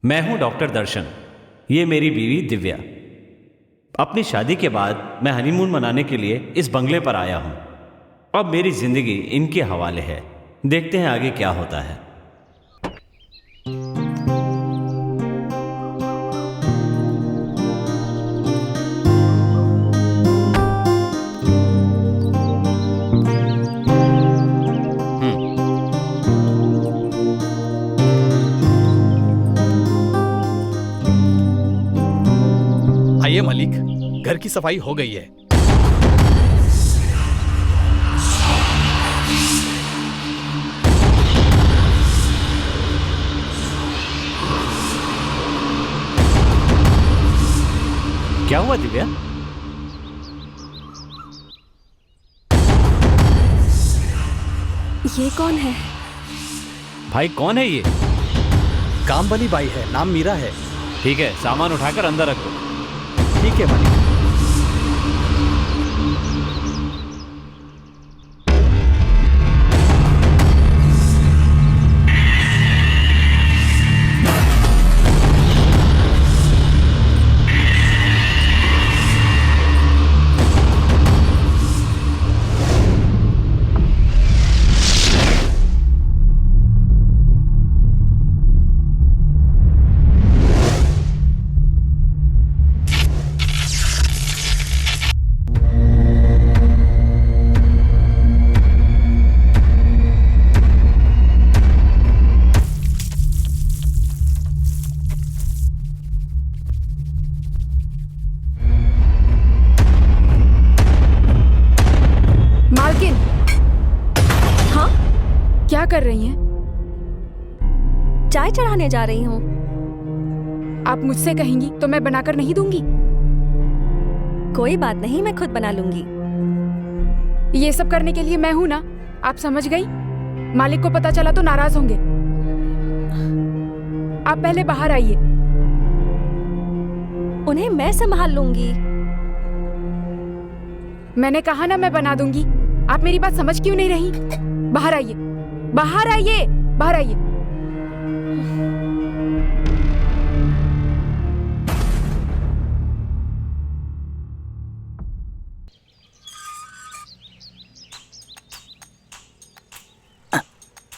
मैं हूं डॉक्टर दर्शन। ये मेरी बीवी दिव्या। अपनी शादी के बाद मैं हनीमून मनाने के लिए इस बंगले पर आया हूं। अब मेरी जिंदगी इनके हवाले है। देखते हैं आगे क्या होता है। आइए मालिक, घर की सफाई हो गई है। क्या हुआ दिव्या? ये कौन है? भाई कौन है ये? काम वाली बाई है, नाम मीरा है। ठीक है, सामान उठाकर अंदर रख दो। ठीक है मालिक। मालकिन, हाँ, क्या कर रही हैं? चाय चढ़ाने जा रही हूँ। आप मुझसे कहेंगी तो मैं बनाकर नहीं दूंगी। कोई बात नहीं, मैं खुद बना लूंगी। ये सब करने के लिए मैं हूं ना, आप समझ गई? मालिक को पता चला तो नाराज होंगे। आप पहले बाहर आइए। उन्हें मैं संभाल लूंगी। मैंने कहा ना मैं बना दूंगी। आप मेरी बात समझ क्यों नहीं रही? बाहर आइए, बाहर आइए, बाहर आइए।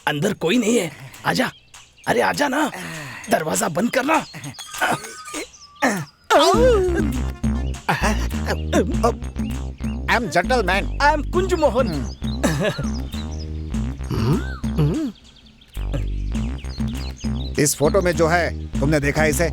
अंदर कोई नहीं है, आजा। अरे आजा ना, दरवाजा बंद करना। I am gentleman. I am Kunj Mohan. इस फोटो में जो है, तुमने देखा इसे?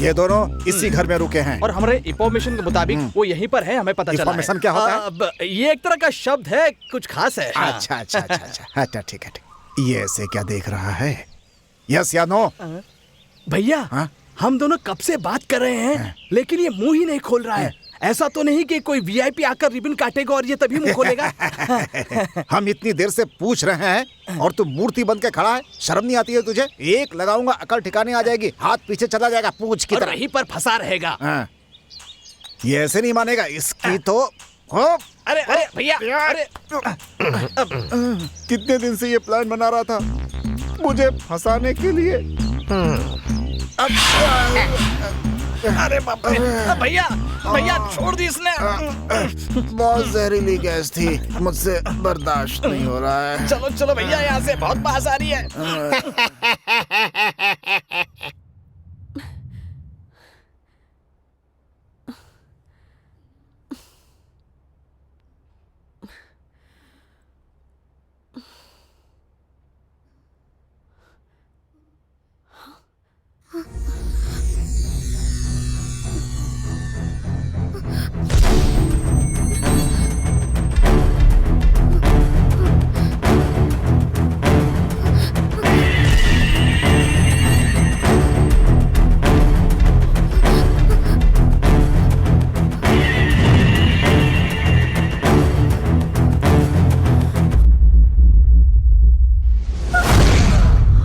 ये दोनों इसी घर में रुके हैं। और हमारे इंफॉर्मेशन के मुताबिक वो यहीं पर है, हमें पता चला है। इंफॉर्मेशन क्या होता है? अब ये एक तरह का शब्द है, कुछ खास है। अच्छा अच्छा अच्छा अच्छा अच्छा, ठीक है ठीक। ये ऐसे क्या देख रहा है? यस या नो? भैया, हाँ? हम दोनों कब से बात कर रहे हैं, लेकिन ये मुंह ही नहीं खोल रहा है। ऐसा तो नहीं कि कोई वीआईपी आकर रिबन काटेगा और ये तभी मुंह खोलेगा। हम इतनी देर से पूछ रहे हैं और तू मूर्ति बन के खड़ा है। शर्म नहीं आती है तुझे? एक लगाऊंगा, अकल ठिकाने आ जाएगी, हाथ पीछे चला जाएगा पूछ की और तरह। वहीं पर फंसा रहेगा। हाँ। ये ऐसे नहीं मानेगा, इसकी तो हो। अरे अरे भैया, अरे कितने दिन से ये प्लान बना रहा था मुझे फंसाने के लिए। अरे बाप रे, भैया भैया छोड़ दी इसने। बहुत जहरीली गैस थी, मुझसे बर्दाश्त नहीं हो रहा है। चलो चलो भैया, यहाँ से बहुत बास आ रही है।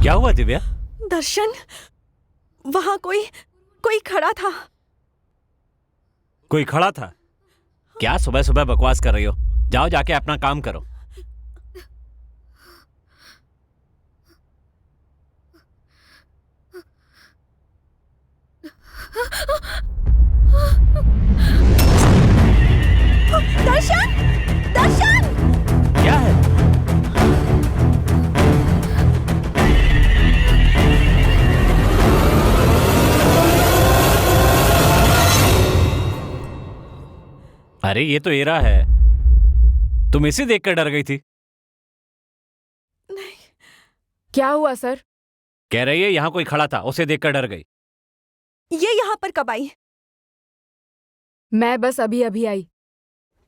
क्या हुआ दिव्या? दर्शन, वहां कोई खड़ा था। कोई खड़ा था? क्या सुबह सुबह बकवास कर रही हो? जाओ जाके अपना काम करो। अरे ये तो एरा है, तुम इसे देखकर डर गई थी। नहीं। क्या हुआ सर? कह रही है यहाँ कोई खड़ा था, उसे देखकर डर गई। ये यहाँ पर कब आई? मैं बस अभी अभी आई।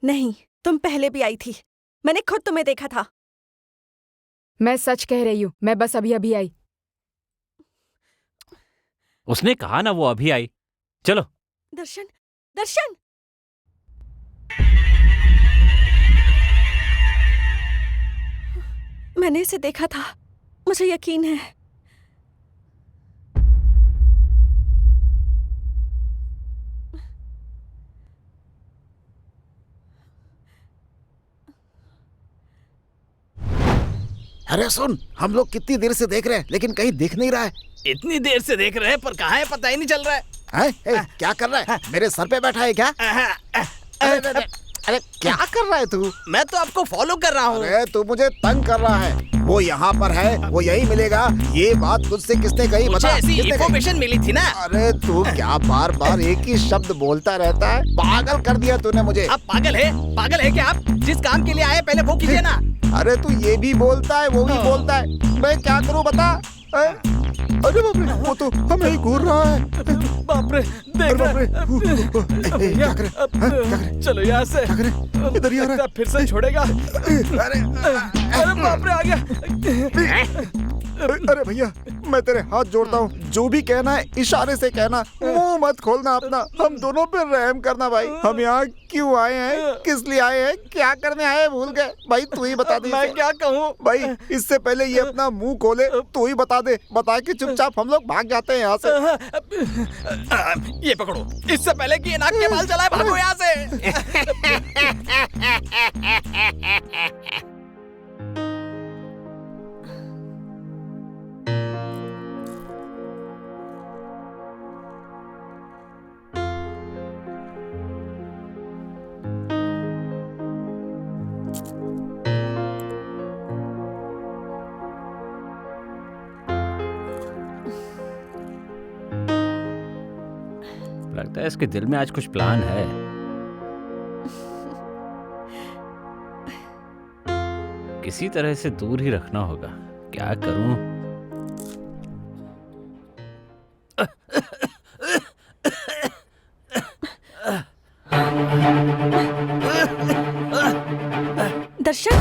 नहीं, तुम पहले भी आई थी, मैंने खुद तुम्हें देखा था। मैं सच कह रही हूँ, मैं बस अभी अभी आई। उसने कहा ना वो अभी आई। चलो। दर्शन, दर्शन! मैंने इसे देखा था, मुझे यकीन है। अरे सुन, हम लोग कितनी देर से देख रहे हैं लेकिन कहीं दिख नहीं रहा है। इतनी देर से देख रहे हैं पर कहाँ है पता ही नहीं चल रहा है। हैं? क्या कर रहा है? मेरे सर पे बैठा है क्या? अरे क्या कर रहा है तू? मैं तो आपको फॉलो कर रहा हूँ। अरे तू मुझे तंग कर रहा है। वो यहाँ पर है, वो यही मिलेगा। ये बात तुझसे किसने कही? मुझे बता। ऐसी किसने इन्फॉर्मेशन मिली थी ना। अरे तू क्या बार बार एक ही शब्द बोलता रहता है? पागल कर दिया तूने मुझे। आप पागल है क्या आप? जिस काम के लिए आए पहले वो कीजिए ना। अरे तू ये भी बोलता है, वो भी बोलता है, मैं क्या करूँ बता? अरे बाप रे, वो तो हमें ही घूर रहा है। बाप रे, देख क्या करे? क्या करे? चलो यहाँ से। क्या करे? इधर ही आ रहा है। फिर से छोड़ेगा। अरे अरे बाप रे, आ गया। अरे भैया, मैं तेरे हाथ जोड़ता हूँ, जो भी कहना है इशारे से कहना, मुंह मत खोलना अपना। हम दोनों पे रहम करना भाई। हम यहाँ क्यों आए हैं, किस लिए आए हैं, क्या करने आए हैं, भूल गए भाई। तू ही बता दे। मैं क्या कहूँ भाई? इससे पहले ये अपना मुंह खोले, तू ही बता दे। बता के चुपचाप हम लोग भाग जाते हैं यहाँ से। ये पकड़ो, इससे पहले कि ये नाक के बाल चलाए, भागो यहाँ से। लगता है इसके दिल में आज कुछ प्लान है। किसी तरह से दूर ही रखना होगा। क्या करूं? दर्शन,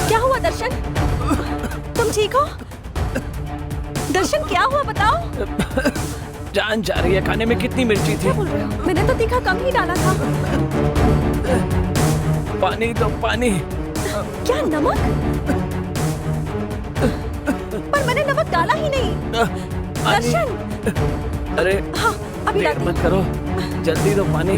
क्या हुआ दर्शन? तुम ठीक हो? दर्शन क्या हुआ बताओ? जान जा रही है। खाने में कितनी मिर्ची थी? क्या बोल रहे हो? मैंने तो तीखा कम ही डाला था। पानी दो, पानी। क्या नमक? पर मैंने नमक डाला ही नहीं। दर्शन! अरे हाँ, अभी देर लाती मत करो, जल्दी दो पानी।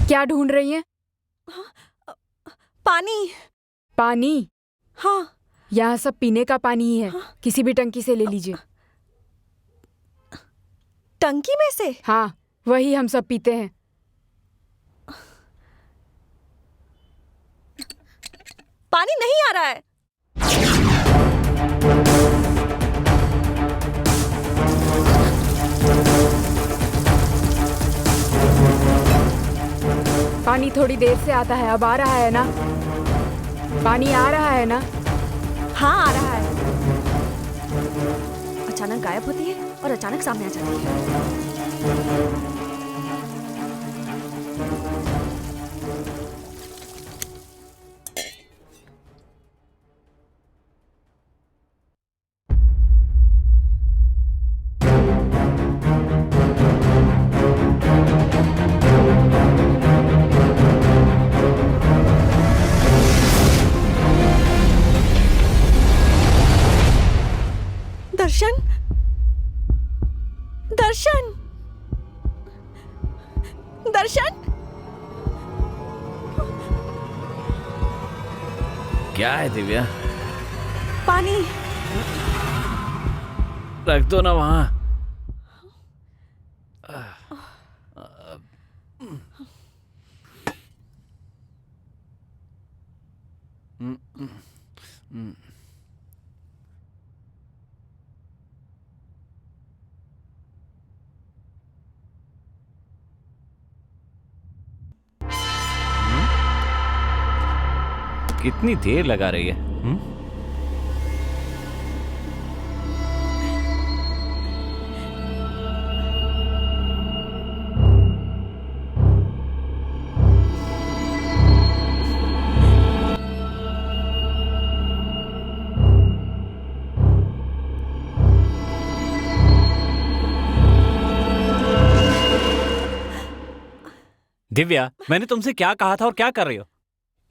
क्या ढूंढ रही हैं? पानी। पानी? हाँ। यहाँ सब पीने का पानी ही है। किसी भी टंकी से ले लीजिए। टंकी में से? हाँ, वही हम सब पीते हैं। पानी नहीं आ रहा है। पानी थोड़ी देर से आता है, अब आ रहा है ना? पानी आ रहा है ना? हाँ, आ रहा है। अचानक गायब होती है और अचानक सामने आ जाती है। दर्शन, दर्शन, दर्शन! क्या है दिव्या? पानी। रख दो ना वहां। कितनी देर लगा रही है? दिव्या, मैंने तुमसे क्या कहा था और क्या कर रही हो?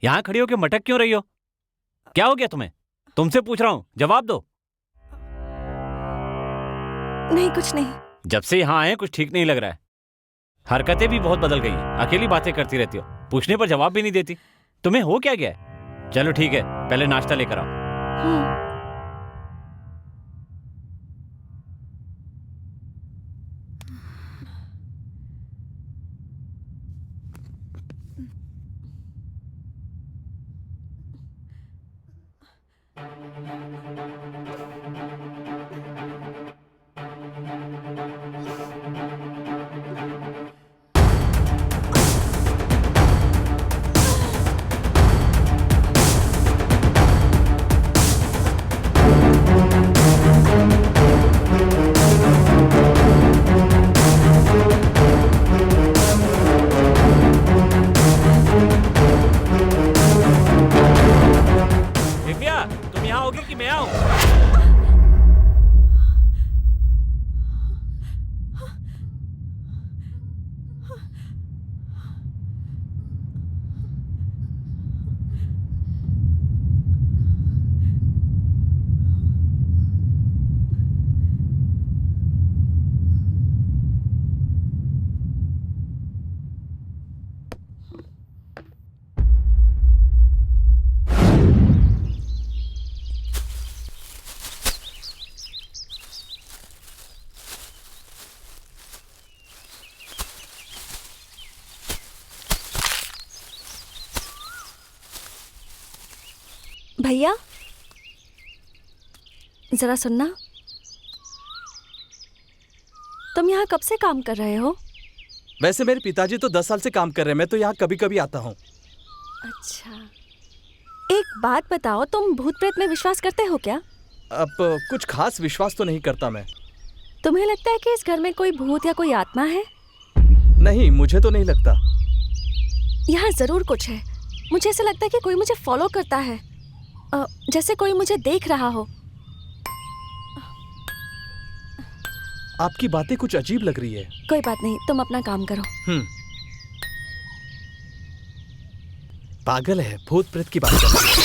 यहां खड़ी होकर मटक क्यों रही हो? क्या हो गया तुम्हें? तुमसे पूछ रहा हूं, जवाब दो। नहीं, कुछ नहीं। जब से यहां आए कुछ ठीक नहीं लग रहा है। हरकतें भी बहुत बदल गई हैं। अकेली बातें करती रहती हो, पूछने पर जवाब भी नहीं देती। तुम्हें हो क्या गया है? चलो ठीक है, पहले नाश्ता लेकर आओ। भैया, जरा सुनना। तुम यहाँ कब से काम कर रहे हो? वैसे मेरे पिताजी तो 10 साल से काम कर रहे हैं, मैं तो यहाँ कभी कभी आता हूँ। अच्छा, एक बात बताओ, तुम भूत प्रेत में विश्वास करते हो क्या? अब कुछ खास विश्वास तो नहीं करता मैं। तुम्हें लगता है कि इस घर में कोई भूत या कोई आत्मा है? नहीं, मुझे तो नहीं लगता। यहाँ जरूर कुछ है। मुझे ऐसा लगता है कि कोई मुझे फॉलो करता है, जैसे कोई मुझे देख रहा हो। आपकी बातें कुछ अजीब लग रही है। कोई बात नहीं, तुम अपना काम करो। पागल है, भूत प्रेत की बात कर रही है।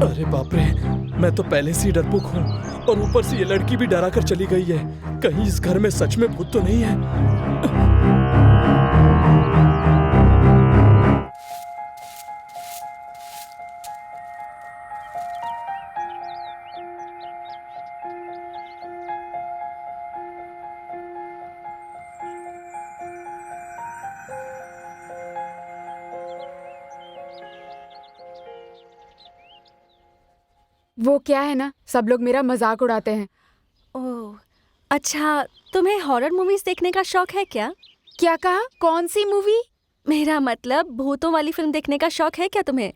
अरे बाप रे, मैं तो पहले से ही डरपोक हूँ और ऊपर से ये लड़की भी डरा कर चली गई है। कहीं इस घर में सच में भूत तो नहीं है? वो क्या है ना, सब लोग मेरा मजाक उड़ाते हैं। ओह, अच्छा, तुम्हें हॉरर मूवीज देखने का शौक है क्या? क्या कहा? कौन सी मूवी? मेरा मतलब भूतों वाली फिल्म देखने का शौक है क्या तुम्हें?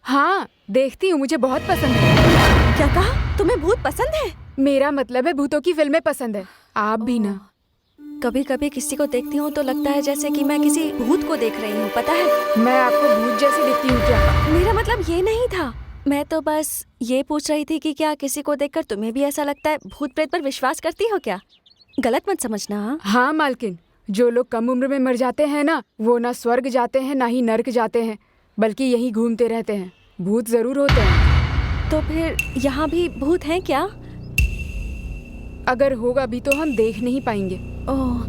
हाँ, देखती हूँ, मुझे बहुत पसंद है। क्या कहा? तुम्हें भूत पसंद है? मेरा मतलब है भूतों की फिल्में पसंद है। आप भी ना। कभी कभी किसी को देखती हूँ तो लगता है जैसे कि मैं किसी भूत को देख रही हूँ, पता है? मैं आपको भूत जैसी दिखती हूँ क्या? मेरा मतलब ये नहीं था। मैं तो बस ये पूछ रही थी कि क्या किसी को देखकर तुम्हें भी ऐसा लगता है? भूत प्रेत पर विश्वास करती हो क्या? गलत मत समझना। हाँ मालकिन, जो लोग कम उम्र में मर जाते हैं ना, वो ना स्वर्ग जाते हैं ना ही नर्क जाते हैं, बल्कि यहीं घूमते रहते हैं। भूत जरूर होते हैं। तो फिर यहाँ भी भूत हैं क्या? अगर होगा भी तो हम देख नहीं पाएंगे। ओह,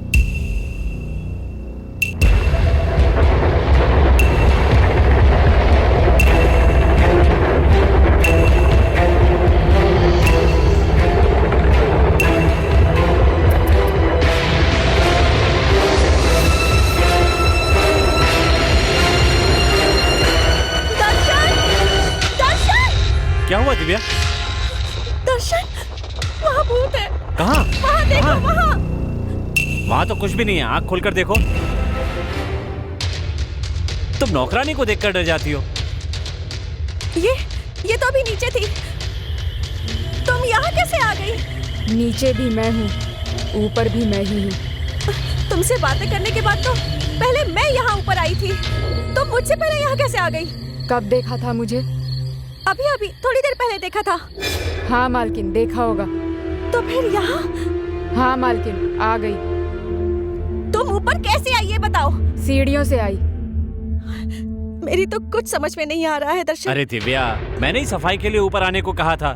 क्या हुआ दिव्या? दर्शन, वहाँ भूत है। कहाँ? वहाँ देखो, वहाँ। वहां तो कुछ भी नहीं है, आंख खोलकर देखो। तुम नौकरानी को देखकर डर जाती हो। ये तो अभी नीचे थी, तुम यहाँ कैसे आ गई? नीचे भी मैं हूँ, ऊपर भी मैं ही हूँ। तुमसे बातें करने के बाद तो पहले मैं यहाँ ऊपर आई थी, तुम मुझसे पहले यहाँ कैसे आ गई? कब देखा था मुझे? अभी थोड़ी देर पहले देखा था। हाँ मालकिन, देखा होगा। तो फिर यहाँ? हाँ मालकिन, आ गई। तुम ऊपर कैसे आई ये बताओ? सीढ़ियों से आई। मेरी तो कुछ समझ में नहीं आ रहा है दर्शन। अरे दिव्या, मैंने ही सफाई के लिए ऊपर आने को कहा था।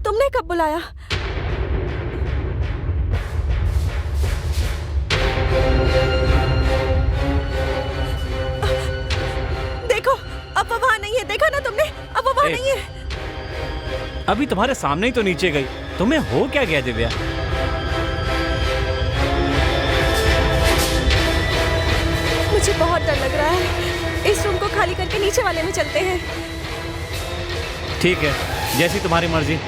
तुमने कब बुलाया? देखो, अब वो वहां नहीं है, देखा ना तुमने? अब वो वहां नहीं है। अभी तुम्हारे सामने ही तो नीचे गई, तुम्हें हो क्या गया दिव्या? मुझे बहुत डर लग रहा है, इस रूम को खाली करके नीचे वाले में चलते हैं। ठीक है, जैसी तुम्हारी मर्जी।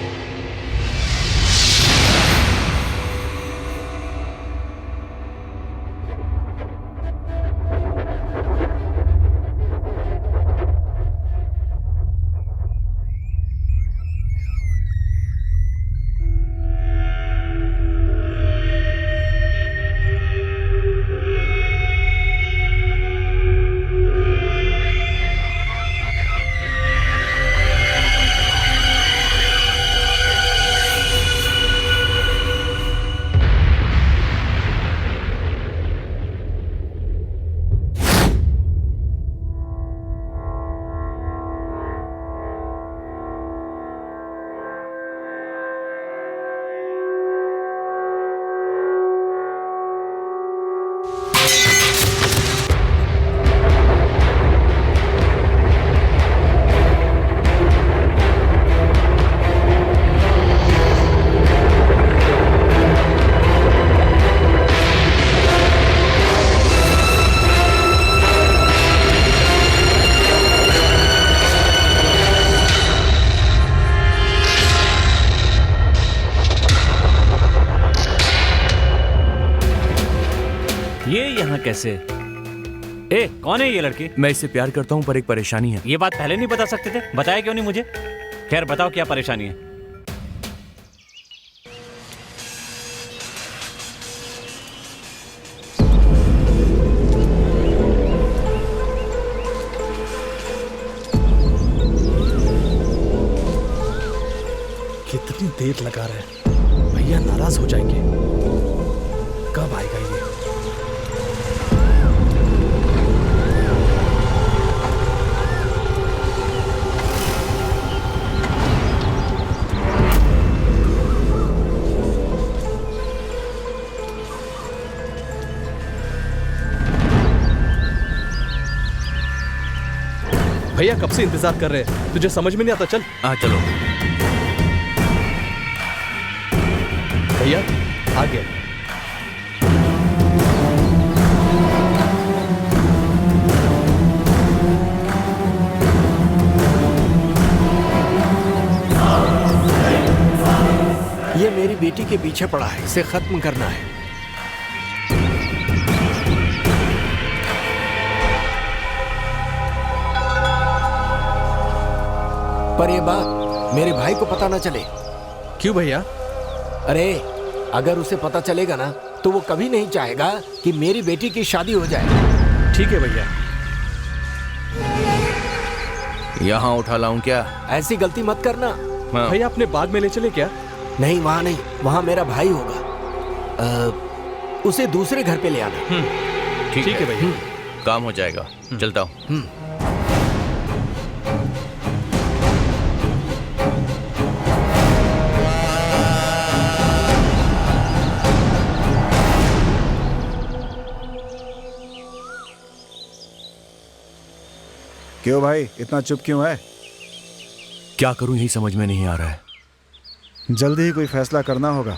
ये यहाँ कैसे? ए, कौन है ये लड़की? मैं इससे प्यार करता हूँ पर एक परेशानी है। ये बात पहले नहीं बता सकते थे? बताया क्यों नहीं मुझे? खैर बताओ, क्या परेशानी है? कितनी देर लगा रहे हैं, भैया नाराज हो जाएंगे। कब आएगा ये? भैया कब से इंतजार कर रहे हैं, तुझे समझ में नहीं आता? चल। हाँ चलो। भैया आ गया। ये मेरी बेटी के पीछे पड़ा है, इसे खत्म करना है। पर ये बात मेरे भाई को पता ना चले। क्यों भैया? अरे अगर उसे पता चलेगा ना तो वो कभी नहीं चाहेगा कि मेरी बेटी की शादी हो जाए। ठीक है भैया। यहाँ उठा लाऊं क्या? ऐसी गलती मत करना। हाँ। भैया अपने बाग में ले चले क्या? नहीं वहाँ नहीं, वहाँ मेरा भाई होगा। उसे दूसरे घर पे ले आना। ठीक है भैया। काम हो जाएगा, चलता हूँ। क्यों भाई इतना चुप क्यों है? क्या करूं यही समझ में नहीं आ रहा है। जल्दी ही कोई फैसला करना होगा।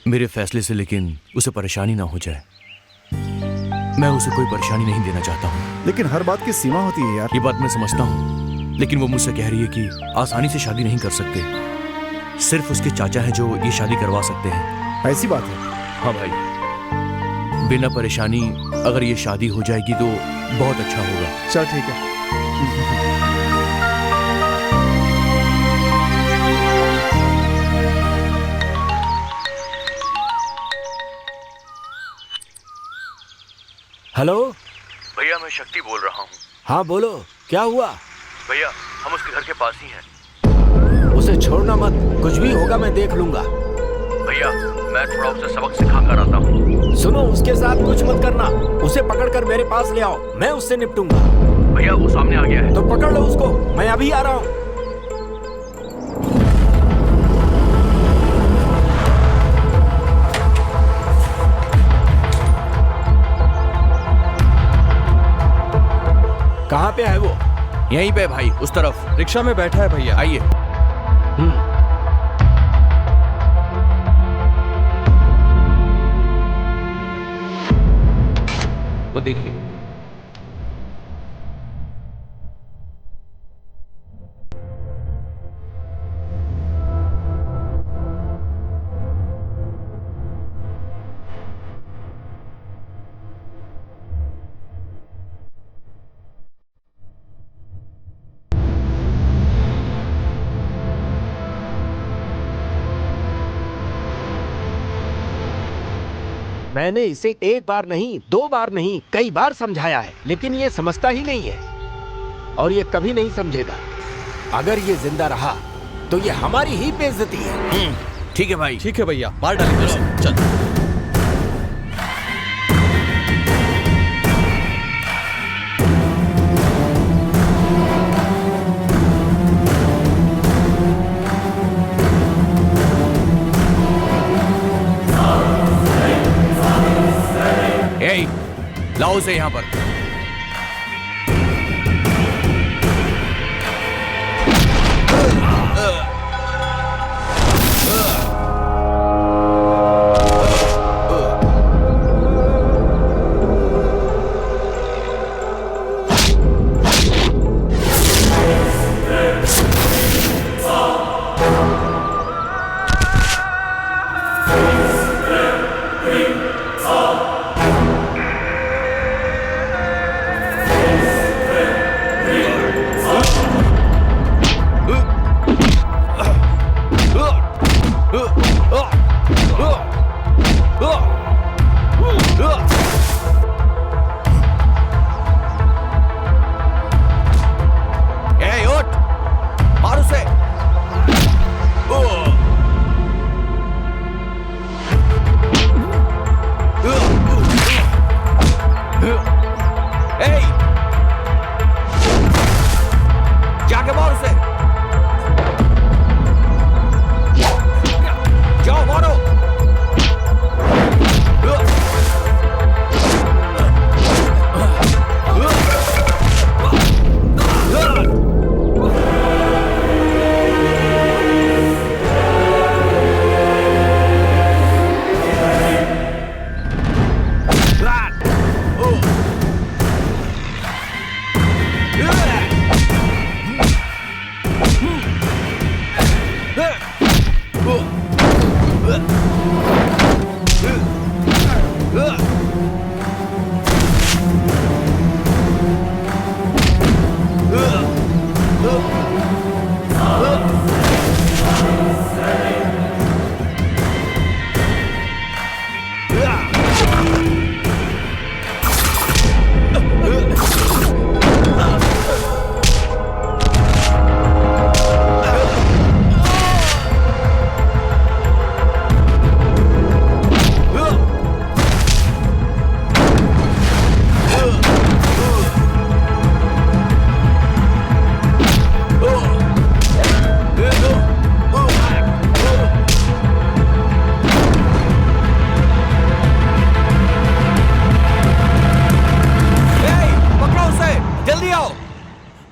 मेरे फैसले से लेकिन उसे परेशानी ना हो जाए। मैं उसे कोई परेशानी नहीं देना चाहता हूँ। लेकिन हर बात की सीमा होती है यार। ये बात मैं समझता हूँ, लेकिन वो मुझसे कह रही है कि आसानी से शादी नहीं कर सकते, सिर्फ उसके चाचा हैं जो ये शादी करवा सकते हैं। ऐसी बात है? हाँ भाई। बिना परेशानी अगर ये शादी हो जाएगी तो बहुत अच्छा होगा। चल ठीक है। हेलो भैया मैं शक्ति बोल रहा हूँ। हाँ बोलो, क्या हुआ? भैया हम उसके घर के पास ही हैं। उसे छोड़ना मत, कुछ भी होगा मैं देख लूंगा। भैया मैं थोड़ा उसे सबक सिखा कर आता हूँ। सुनो, उसके साथ कुछ मत करना, उसे पकड़कर मेरे पास ले आओ, मैं उससे निपटूंगा। भैया वो सामने आ गया है। तो पकड़ लो उसको, मैं अभी आ रहा हूँ। कहाँ पे है वो? यहीं पे भाई, उस तरफ। रिक्शा में बैठा है भैया। आइए। वो देखिए। मैंने इसे एक बार नहीं, 2 बार नहीं, कई बार समझाया है, लेकिन ये समझता ही नहीं है और ये कभी नहीं समझेगा। अगर ये जिंदा रहा तो ये हमारी ही बेइज्जती है। ठीक है भाई। ठीक है भैया, मार डालेंगे उसे। चल। ए, लाओ उसे यहाँ पर।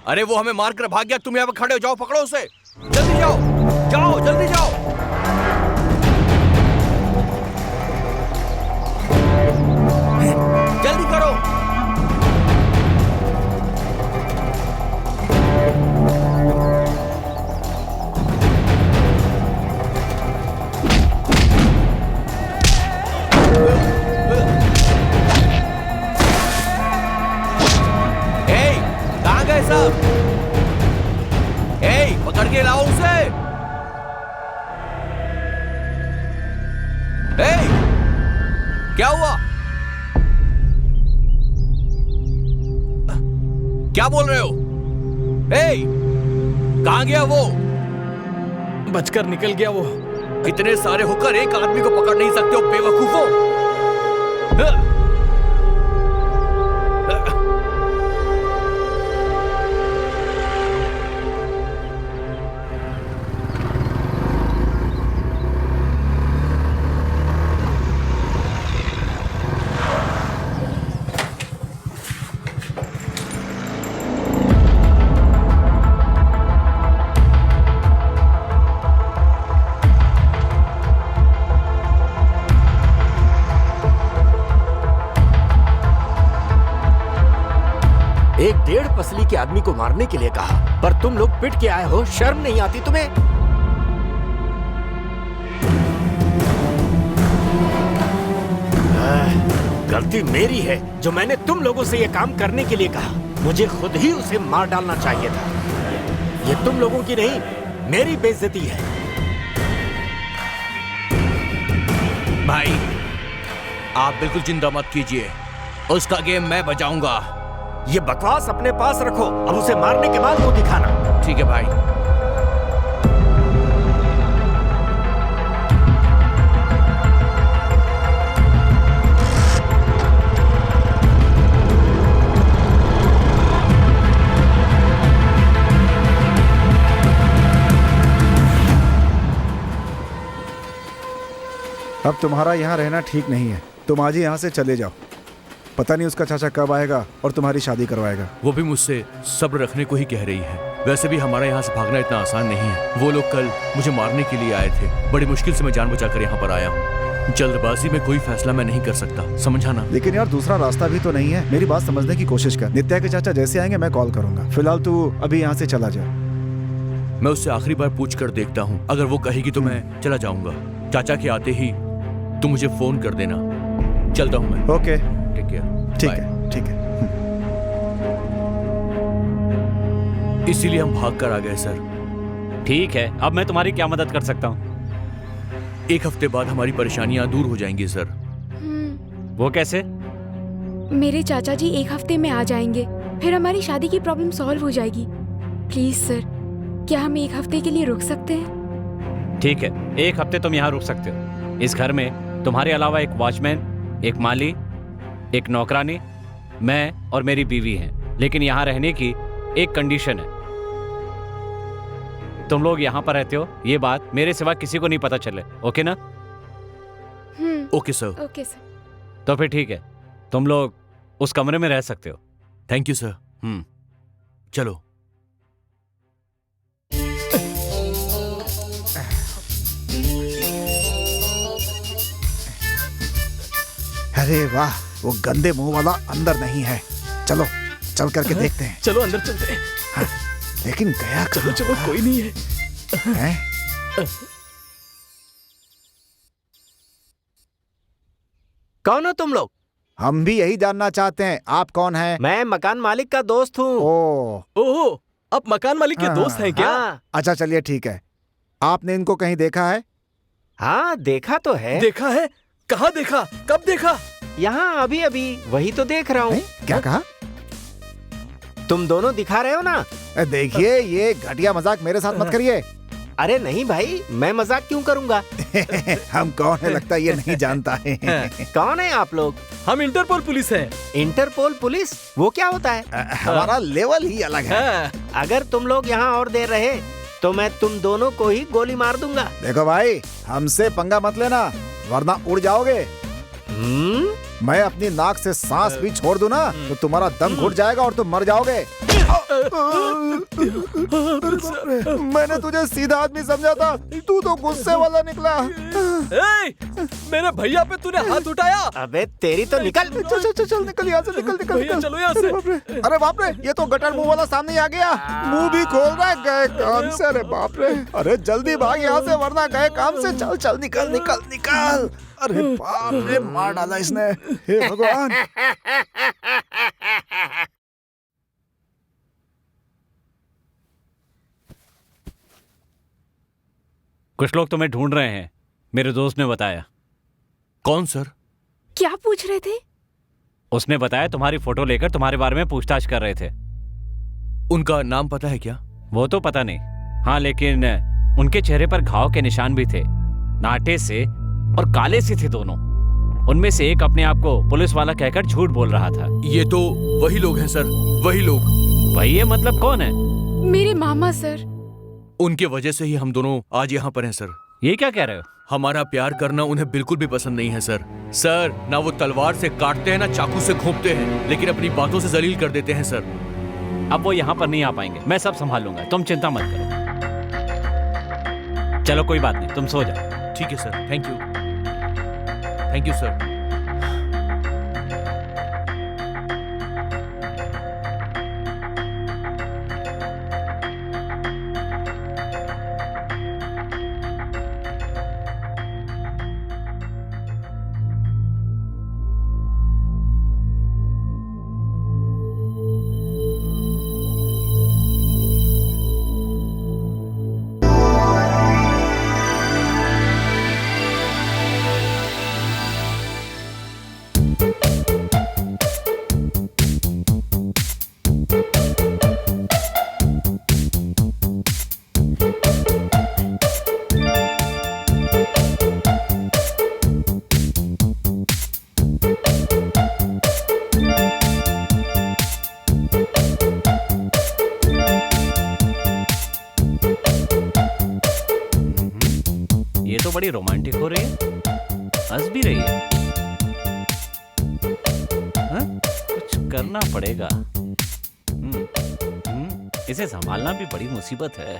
अरे वो हमें मार कर भाग गया, तुम यहाँ पे खड़े हो, जाओ पकड़ो उसे, जल्दी जाओ, जाओ जल्दी जाओ। जल्दी करो। करके लाओ उसे। ए, क्या हुआ? क्या बोल रहे हो? ए, कहां गया वो? बचकर निकल गया वो। इतने सारे होकर एक आदमी को पकड़ नहीं सकते हो बेवकूफों। एक 1.5 पसली के आदमी को मारने के लिए कहा, पर तुम लोग पिट के आए हो। शर्म नहीं आती तुम्हें? गलती मेरी है जो मैंने तुम लोगों से यह काम करने के लिए कहा। मुझे खुद ही उसे मार डालना चाहिए था। ये तुम लोगों की नहीं, मेरी बेइज्जती है। भाई, आप बिल्कुल चिंता मत कीजिए, उसका गेम मैं बजाऊंगा। ये बकवास अपने पास रखो। अब उसे मारने के बाद वो दिखाना। ठीक है भाई। अब तुम्हारा यहाँ रहना ठीक नहीं है। तुम आज ही यहाँ से चले जाओ। पता नहीं उसका चाचा कब आएगा और तुम्हारी शादी करवाएगा। वो भी मुझसे सब्र रखने को ही कह रही है। वैसे भी हमारा यहाँ से भागना इतना आसान नहीं है। वो लोग कल मुझे मारने के लिए आए थे। बड़ी मुश्किल से मैं जान बचाकर यहाँ पर आया हूँ। जल्दबाजी में कोई फैसला मैं नहीं कर सकता, समझा ना? लेकिन यार दूसरा रास्ता भी तो नहीं है। मेरी बात समझने की कोशिश कर। नित्या के चाचा जैसे आएंगे मैं कॉल करूंगा। फिलहाल तू अभी यहाँ से चला जा। मैं उससे आखिरी बार पूछ कर देखता हूँ। अगर वो कहेगी तो मैं चला जाऊंगा। चाचा के आते ही तुम मुझे फोन कर देना। चलता हूँ मैं। Okay, take care. ठीक है, ठीक है। इसीलिए हम भाग कर आ गए सर। ठीक है, अब मैं तुम्हारी क्या मदद कर सकता हूँ? 1 हफ्ते बाद हमारी परेशानियां दूर हो जाएंगी सर। वो कैसे? मेरे चाचा जी 1 हफ्ते में आ जाएंगे, फिर हमारी शादी की प्रॉब्लम सॉल्व हो जाएगी। प्लीज सर, क्या हम 1 हफ्ते के लिए रुक सकते हैं? ठीक है, 1 हफ्ते तुम यहाँ रुक सकते हो। इस घर में तुम्हारे अलावा एक वॉचमैन, एक माली, एक नौकरानी, मैं और मेरी बीवी हैं। लेकिन यहाँ रहने की एक कंडीशन है। तुम लोग यहाँ पर रहते हो, ये बात मेरे सिवा किसी को नहीं पता चले। ओके ना? Okay sir. Okay sir. तो फिर ठीक है, तुम लोग उस कमरे में रह सकते हो। Thank you sir. चलो। अरे वाह, वो गंदे मुंह वाला अंदर नहीं है। चलो चल करके देखते हैं। चलो अंदर चलते हैं। हाँ, लेकिन गया चलो चलो, कोई नहीं है। हैं? कौन हो तुम लोग? हम भी यही जानना चाहते हैं। आप कौन हैं? मैं मकान मालिक का दोस्त हूँ। ओह, आप मकान मालिक के हाँ, दोस्त हैं क्या? हाँ, अच्छा चलिए ठीक है। आपने इनको कहीं देखा है? हाँ देखा तो है। देखा है? कहाँ देखा? कब देखा? यहाँ अभी अभी वही तो देख रहा हूँ। नहीं? क्या कहा? तुम दोनों दिखा रहे हो ना? देखिए, ये घटिया मजाक मेरे साथ मत करिए। अरे नहीं भाई, मैं मजाक क्यों करूंगा? हम कौन है लगता है ये नहीं जानता है। कौन है आप लोग? हम इंटरपोल पुलिस हैं। Interpol police? वो क्या होता है? हमारा लेवल ही अलग है। हाँ। अगर तुम लोग यहाँ और देर रहे तो मैं तुम दोनों को ही गोली मार दूंगा। देखो भाई, हमसे पंगा मत लेना वरना उड़ जाओगे। मैं अपनी नाक से सांस भी छोड़ दूं ना तो तुम्हारा दम घुट जाएगा और तुम मर जाओगे। मैंने तुझे सीधा आदमी समझा था, तू तो गुस्से वाला निकला। मेरे भैया पे तूने हाथ उठाया। अबे तेरी तो निकल। चल निकल यहाँ से, निकल निकल भैया निकल। चलो यहाँ से। अरे बाप रे, ये तो गटर मुंह वाला सामने ही आ गया। मुंह भी खोल रहा है गए काम से। अरे बाप रे, अरे जल्दी भाग यहाँ से वरना गए काम से। चल चल निकल निकल निकल। अरे बाप रे, मार डाला इसने। हे भगवान। कुछ लोग तुम्हें ढूंढ रहे हैं, मेरे दोस्त ने बताया। कौन सर? क्या पूछ रहे थे? उसने बताया तुम्हारी फोटो लेकर तुम्हारे बारे में पूछताछ कर रहे थे। उनका नाम पता है क्या? वो तो पता नहीं, हाँ, लेकिन उनके चेहरे पर घाव के निशान भी थे, नाटे से और काले से थे दोनों। उनमें से एक अपने आप को पुलिस वाला कहकर झूठ बोल रहा था। ये तो वही लोग हैं सर, वही लोग। वही है मतलब कौन है? मेरे मामा सर। उनके वजह से ही हम दोनों आज यहाँ पर हैं सर। ये क्या कह रहे हो? हमारा प्यार करना उन्हें बिल्कुल भी पसंद नहीं है सर। सर, ना वो तलवार से काटते हैं ना चाकू से घोंपते हैं, लेकिन अपनी बातों से जलील कर देते हैं सर। अब वो यहाँ पर नहीं आ पाएंगे, मैं सब संभाल लूंगा, तुम चिंता मत करो। चलो कोई बात नहीं, तुम सो जाओ। ठीक है sir, thank you. Thank you sir. ये तो बड़ी रोमांटिक हो रही है, हंस भी रही है। हाँ? कुछ करना पड़ेगा। इसे संभालना भी बड़ी मुसीबत है।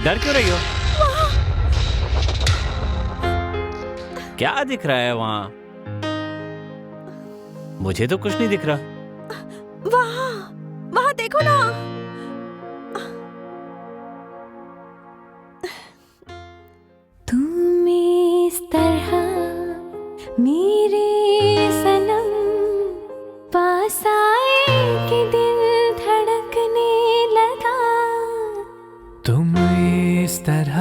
डर क्यों रही हो? क्या दिख रहा है वहां? मुझे तो कुछ नहीं दिख रहा। वहां देखो ना। तुम इस तरह मेरे सनम पास आए कि दिल धड़कने लगा। तुम इस तरह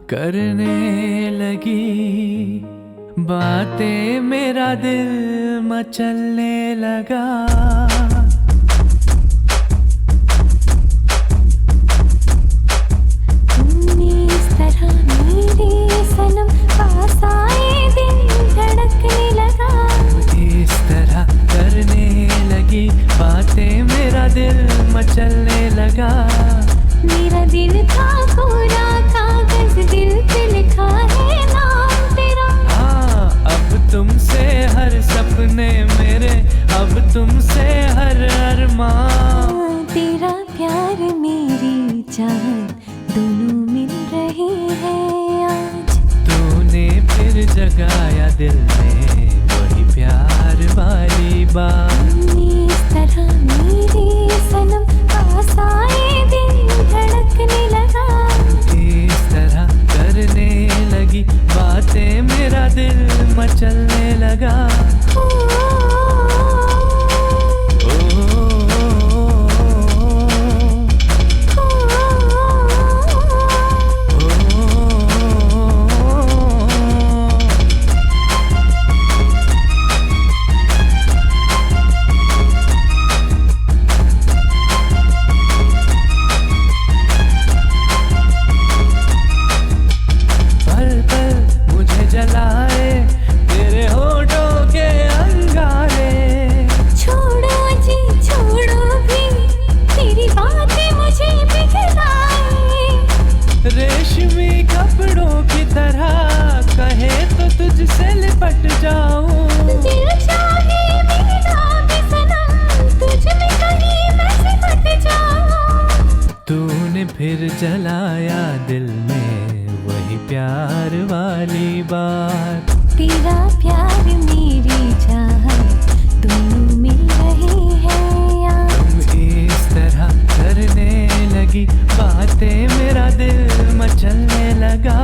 करने लगी बातें, मेरा दिल मचलने लगा। तुम इस तरह मेरे सनम पास आए, दिल धड़कने लगा। इस तरह करने लगी बातें, मेरा दिल मचलने लगा। मेरा दिल था कोरा कागज, दिल पे लिखा है नाम तेरा। हाँ, अब तुमसे हर सपने मेरे, अब तुमसे हर अरमान। तेरा प्यार मेरी चाहत दोनों मिल रहे हैं आज। तूने फिर जगाया दिल में वही प्यार वाली बात। इस तरह मेरे सनम पास आए, दिल धड़कने लगा। इस तरह करने लगी बातें, मेरा दिल मचलने लगा। जलाए तेरे होठों के अंगारे। छोड़ो जी छोड़ो भी, तेरी बातें मुझे पिघलाए। रेशमी कपड़ों की तरह कहे तो तुझसे लिपट जाऊं। दिल चाहे मेरा भी सनम, तुझ में कहीं मैं सिमट जाऊं। तूने फिर जलाया दिल में वही प्यार वाली बात। तेरा प्यार मेरी लगा।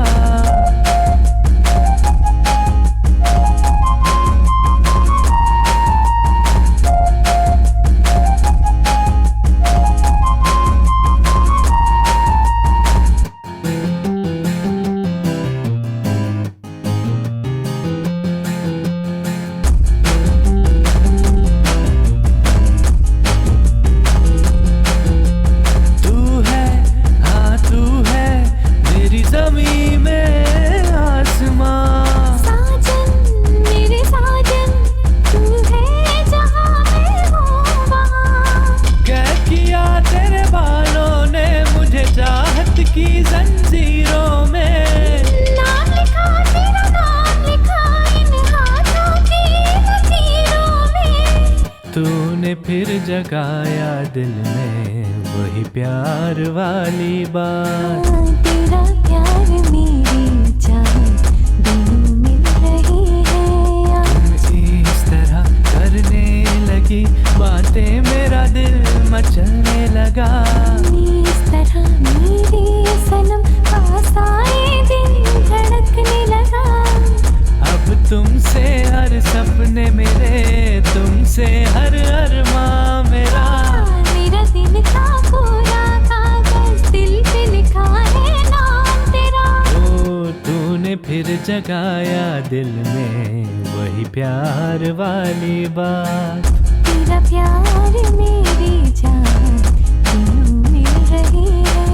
फिर जगाया दिल में वही प्यार वाली बात। तेरा प्यार मेरी जान दोनों मिल रही है। इस तरह करने लगी बातें मेरा दिल मचलने लगा। इस तरह मेरी सनम पास आए दिल धड़कने लगा। अब तुमसे हर सपने मेरे, तुमसे हर अरमां मेरा। मेरा दिल का पूरा कागज दिल पे लिखा है नाम तेरा। ओ तूने फिर जगाया दिल में वही प्यार वाली बात। तेरा प्यार मेरी जान दोनों मिल रही है।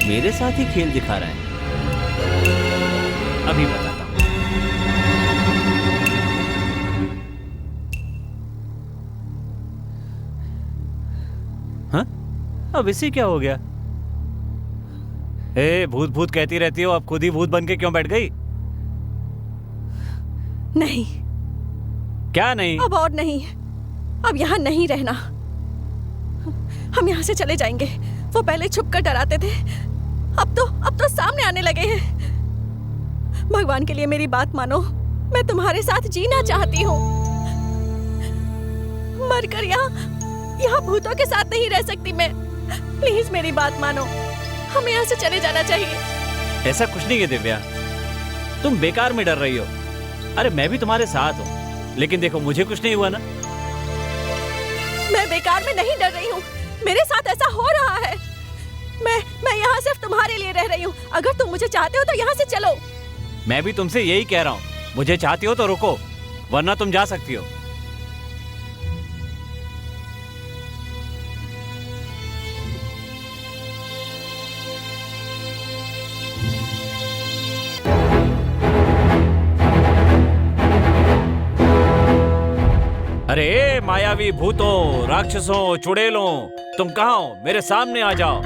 मेरे साथ ही खेल दिखा रहा है। अभी बताता हूं। हाँ? अब इसे क्या हो गया? ए, भूत भूत कहती रहती हो, अब खुद ही भूत बन के क्यों बैठ गई? नहीं। क्या नहीं? अब और नहीं। अब यहाँ नहीं रहना। हम यहाँ से चले जाएंगे। वो पहले छुप कर डराते थे, अब तो सामने आने लगे हैं। भगवान के लिए मेरी बात मानो। मैं तुम्हारे साथ जीना चाहती हूँ। मरकर यहाँ भूतों के साथ नहीं रह सकती मैं। प्लीज मेरी बात मानो। हमें यहाँ से चले जाना चाहिए। ऐसा कुछ नहीं है दिव्या, तुम बेकार में डर रही हो। अरे मैं भी तुम्हारे साथ हूँ, लेकिन देखो मुझे कुछ नहीं हुआ ना। मैं बेकार में नहीं डर रही हूँ। मेरे साथ ऐसा हो रहा है। मैं यहाँ सिर्फ तुम्हारे लिए रह रही हूँ। अगर तुम मुझे चाहते हो तो यहाँ से चलो। मैं भी तुमसे यही कह रहा हूँ, मुझे चाहती हो तो रुको, वरना तुम जा सकती हो। अरे मायावी भूतों, राक्षसों, चुड़ैलों, तुम कहाँ हो? मेरे सामने आ जाओ।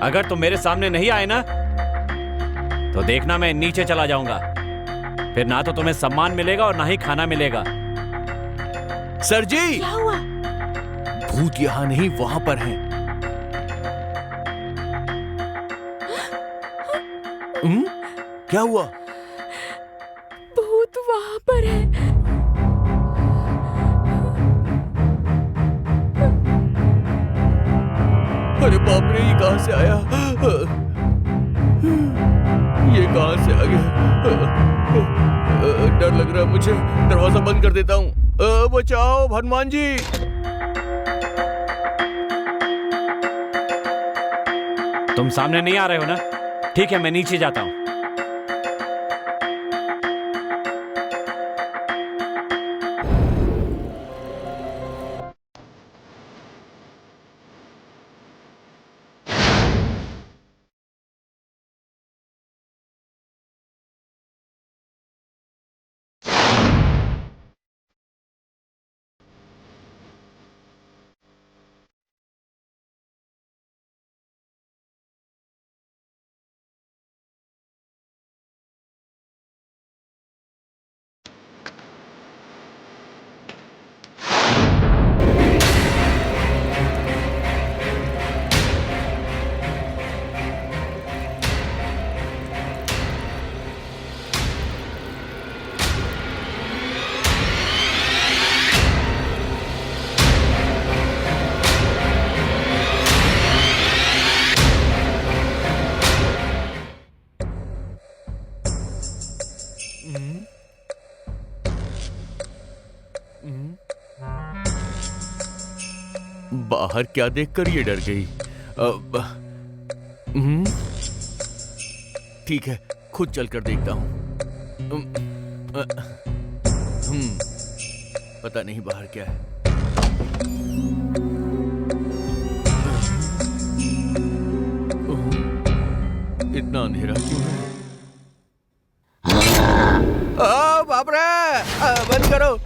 अगर तुम मेरे सामने नहीं आए ना, तो देखना मैं नीचे चला जाऊंगा। फिर ना तो तुम्हें सम्मान मिलेगा और ना ही खाना मिलेगा। सर जी, क्या हुआ? भूत यहाँ नहीं, वहां पर हैं। क्या हुआ? भूत वहां पर है। अरे बाप रे, ये कहाँ से आया? ये कहाँ से आ गया? डर लग रहा है मुझे। दरवाजा बंद कर देता हूँ। बचाओ हनुमान जी। तुम सामने नहीं आ रहे हो ना? ठीक है, मैं नीचे जाता हूँ। बाहर क्या देखकर ये डर गई? ठीक है, खुद चलकर देखता हूँ। पता नहीं बाहर क्या है। इतना अंधेरा क्यों है? बाप रे, बंद करो।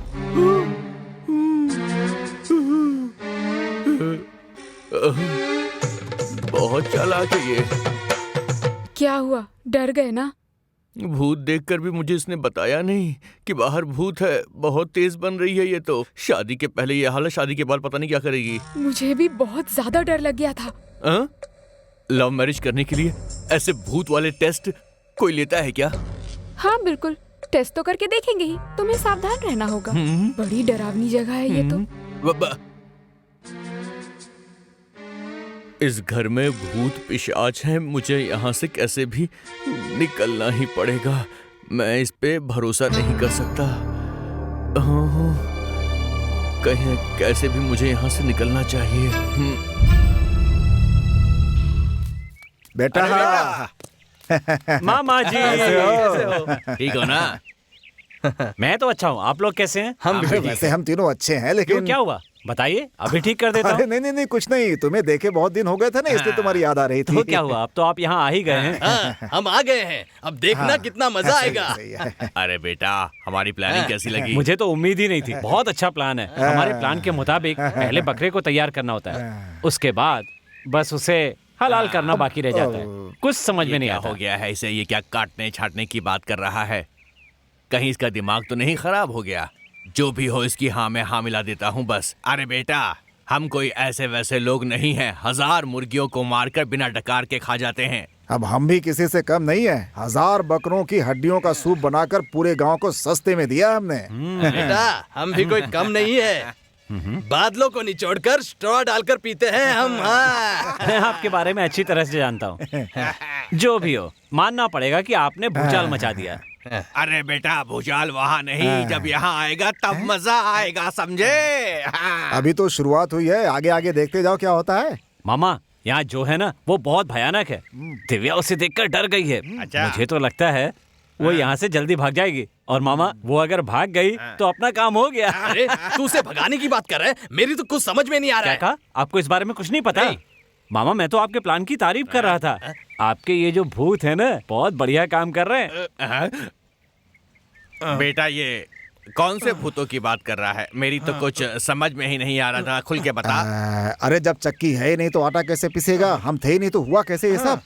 बहुत चालाक है ये। क्या हुआ, डर गए ना? भूत देखकर भी मुझे इसने बताया नहीं कि बाहर भूत है। बहुत तेज बन रही है ये तो। शादी के पहले ये हालत, शादी के बाद पता नहीं क्या करेगी। मुझे भी बहुत ज्यादा डर लग गया था। लव मैरिज करने के लिए ऐसे भूत वाले टेस्ट कोई लेता है क्या? हाँ बिल्कुल, टेस्ट तो करके देखेंगे ही। तुम्हें सावधान रहना होगा। बड़ी डरावनी जगह है ये तो। इस घर में भूत पिशाच हैं। मुझे यहाँ से कैसे भी निकलना ही पड़ेगा। मैं इस पे भरोसा नहीं कर सकता। कहीं कैसे भी मुझे यहाँ से निकलना चाहिए। बेटा, मामा जी, कैसे हो? ठीक हो ना? मैं तो अच्छा हूँ। आप लोग कैसे हैं? हम भी वैसे हम तीनों अच्छे हैं, लेकिन क्यों, क्या हुआ बताइए, अभी ठीक कर देता हूँ। अरे नहीं, कुछ नहीं। तुम्हें देखे बहुत दिन हो गए थे ना, इसलिए तुम्हारी याद आ रही थी। तो क्या हुआ, अब तो आप यहाँ आ ही गए हैं। हम आ गए हैं। अब देखना कितना मजा आएगा। अरे बेटा, हमारी प्लानिंग कैसी लगी? मुझे तो उम्मीद ही नहीं थी। बहुत अच्छा प्लान है। हमारे प्लान के मुताबिक पहले बकरे को तैयार करना होता है, उसके बाद बस उसे हलाल करना बाकी रह जाता है। कुछ समझ में नहीं आता। हो गया है इसे? ये क्या काटने छाटने की बात कर रहा है? कहीं इसका दिमाग तो नहीं खराब हो गया? जो भी हो, इसकी हाँ में हाँ मिला देता हूँ बस। अरे बेटा, हम कोई ऐसे वैसे लोग नहीं हैं। 1000 मुर्गियों को मारकर बिना डकार के खा जाते हैं। अब हम भी किसी से कम नहीं है। 1000 बकरों की हड्डियों का सूप बनाकर पूरे गांव को सस्ते में दिया हमने। बेटा, हम भी कोई कम नहीं है। बादलों को निचोड़कर स्ट्रॉ डालकर पीते हैं हम। हाँ। मैं आपके बारे में अच्छी तरह से जानता हूँ। जो भी हो, मानना पड़ेगा कि आपने भूचाल मचा दिया। अरे बेटा, भूचाल वहाँ नहीं, जब यहाँ आएगा तब मजा आएगा, समझे? अभी तो शुरुआत हुई है, आगे आगे देखते जाओ क्या होता है। मामा, यहाँ जो है ना वो बहुत भयानक है। दिव्या उसे देखकर डर गई है। मुझे तो लगता है वो यहाँ से जल्दी भाग जाएगी। और मामा, वो अगर भाग गई तो अपना काम हो गया। अरे तू उसे भगाने की बात कर रहा है? मेरी तो कुछ समझ में नहीं आ रहा है। क्या कहा? आपको इस बारे में कुछ नहीं पता? मामा, मैं तो आपके प्लान की तारीफ कर रहा था। आपके ये जो भूत है ना, बहुत बढ़िया काम कर रहे हैं। बेटा, ये कौन से भूतों की बात कर रहा है? मेरी तो कुछ समझ में ही नहीं आ रहा था। खुल के बता। अरे जब चक्की है ही नहीं तो आटा कैसे पिसेगा? हम थे ही नहीं तो हुआ कैसे ये सब?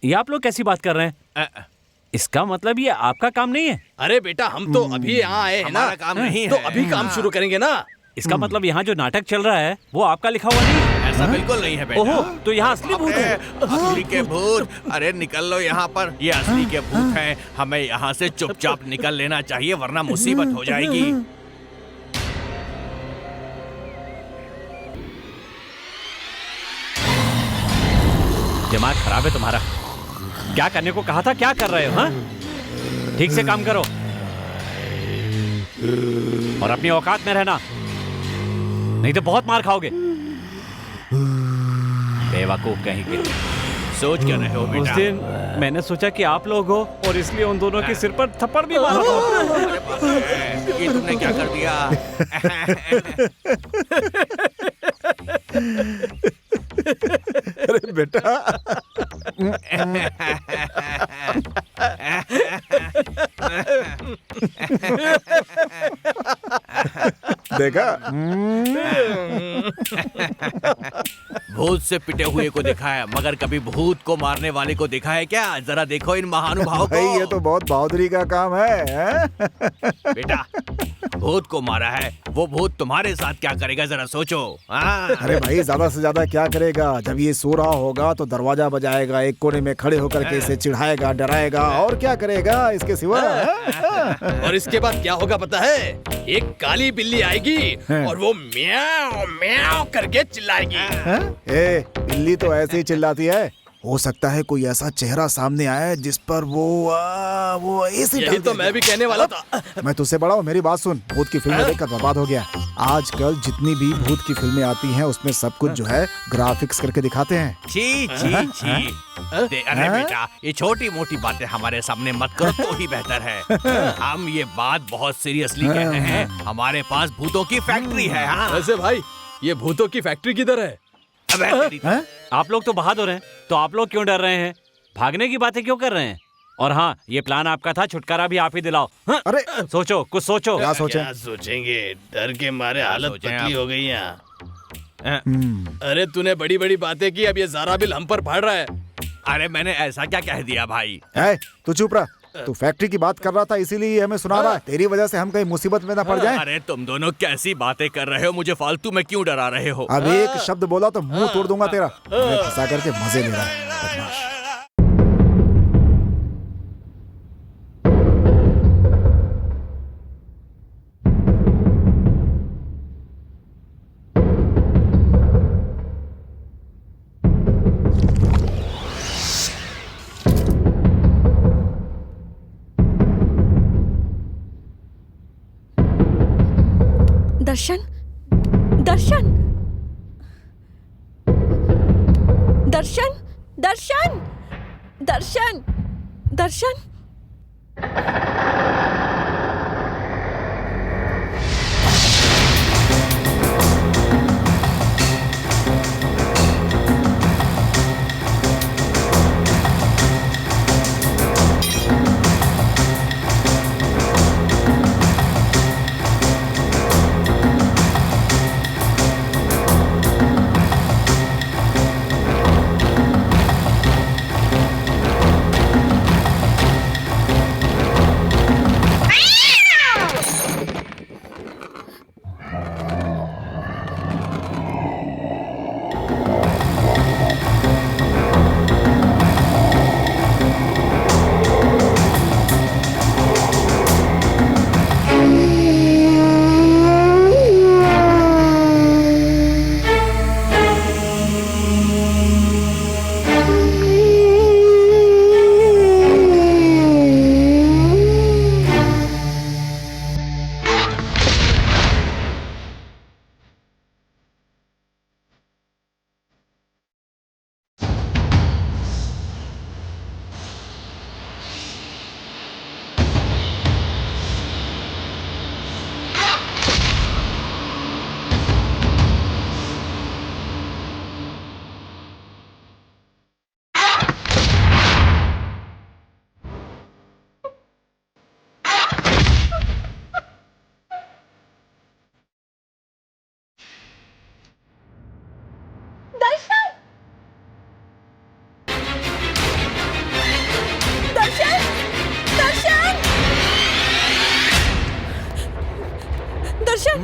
ये आप लोग कैसी बात कर रहे हैं? इसका मतलब ये आपका काम नहीं है? अरे बेटा, हम तो अभी यहाँ आए हैं ना, काम नहीं तो है। अभी काम शुरू करेंगे ना। इसका मतलब यहाँ जो नाटक चल रहा है वो आपका लिखा हुआ नहीं है? ऐसा बिल्कुल नहीं है बेटा। ओहो, तो यहाँ असली भूत है। असली के भूत? अरे निकल लो यहाँ पर। ये असली के भूत हैं। हमें यहाँ से चुपचाप निकल लेना चाहिए, वरना मुसीबत हो जाएगी। दिमाग खराब है तुम्हारा। क्या करने को कहा था, क्या कर रहे हो? हाँ, ठीक से काम करो और अपनी औकात में रहना, नहीं तो बहुत मार खाओगे। बेवकूफ कहीं के। सोच क्या रहे हो बेटा? उस दिन मैंने सोचा कि आप लोग हो और इसलिए उन दोनों के सिर पर थप्पड़ भी मारा था। ये तुमने क्या कर दिया? अरे बेटा देखा? भूत से पिटे हुए को देखा है, मगर कभी भूत को मारने वाले को देखा है क्या? जरा देखो इन महानुभावों भाई को। ये तो बहुत बहादुरी का काम है। बेटा, भूत को मारा है, वो भूत तुम्हारे साथ क्या करेगा जरा सोचो। हाँ? अरे भाई ज्यादा से ज्यादा क्या करेगा? जब ये सो रहा होगा तो दरवाजा बजाएगा, एक कोने में खड़े होकर के इसे चिढ़ाएगा, डराएगा, और क्या करेगा इसके सिवा? और इसके बाद क्या होगा पता है? एक काली बिल्ली आएगी और वो म्याऊ म्याऊ करके चिल्लाएगी। ए, बिल्ली तो ऐसे ही चिल्लाती है। हो सकता है कोई ऐसा चेहरा सामने आए जिस पर वो ऐसे यही तो मैं भी कहने वाला था। मैं तुझसे बड़ा हूँ, मेरी बात सुन। भूत की फिल्में देखकर बर्बाद हो गया। आजकल जितनी भी भूत की फिल्में आती हैं उसमें सब कुछ जो है ग्राफिक्स करके दिखाते हैं। छी छी छी। अरे बेटा, ये छोटी मोटी बातें हमारे सामने मत करो तो ही बेहतर है। हम ये बात बहुत सीरियसली कह रहे हैं। हमारे पास भूतों की फैक्ट्री है। हाँ? वैसे भाई, ये भूतों की फैक्ट्री किधर है? आप लोग तो बहादुर हैं, तो आप लोग क्यों डर रहे हैं? भागने की बातें क्यों कर रहे हैं? और हाँ, ये प्लान आपका था, छुटकारा भी आप ही दिलाओ। हाँ? अरे सोचो, कुछ सोचो। क्या सोचे? क्या सोचेंगे? डर के मारे हालत सोचें पतली आप? हो गई यहाँ। अरे तूने बड़ी बड़ी बातें की, अब ये ज़ारा बिल हम पर फाड़ रहा है। अरे मैंने ऐसा क्या कह दिया भाई? तू चुप रहा। तू फैक्ट्री की बात कर रहा था इसीलिए ये हमें सुना रहा है। तेरी वजह से हम कहीं मुसीबत में ना पड़ जाएं। अरे तुम दोनों कैसी बातें कर रहे हो? मुझे फालतू में क्यों डरा रहे हो? अब एक शब्द बोला तो मुंह तोड़ दूंगा तेरा। मैं फंसा करके मजे ले रहा है बदमाश। दर्शन, दर्शन, दर्शन, दर्शन, दर्शन, दर्शन। दर्शन,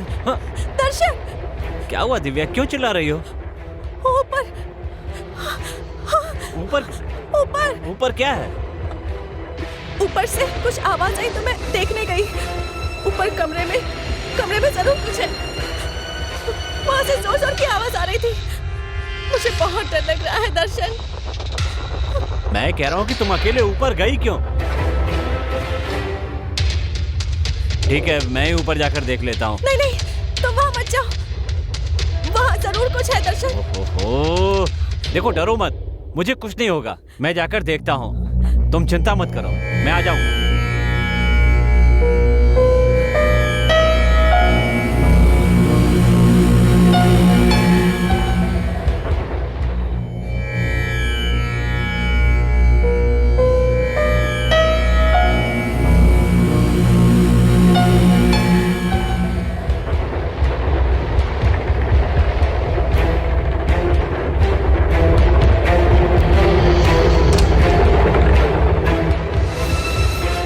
दर्शन, क्या हुआ दिव्या, क्यों चिल्ला रही हो? ऊपर, ऊपर ऊपर, ऊपर क्या है? ऊपर से कुछ आवाज आई तो मैं देखने गई। ऊपर कमरे में जरूर कुछ है। वहां से जोर जोर की आवाज आ रही थी। मुझे बहुत डर लग रहा है दर्शन। मैं कह रहा हूँ कि तुम अकेले ऊपर गई क्यों? ठीक है, मैं ही ऊपर जाकर देख लेता हूँ। नहीं नहीं, तुम वहाँ मत जाओ, वहाँ जरूर कुछ है दर्शन। ओहो, देखो डरो मत, मुझे कुछ नहीं होगा, मैं जाकर देखता हूँ, तुम चिंता मत करो, मैं आ जाऊँ।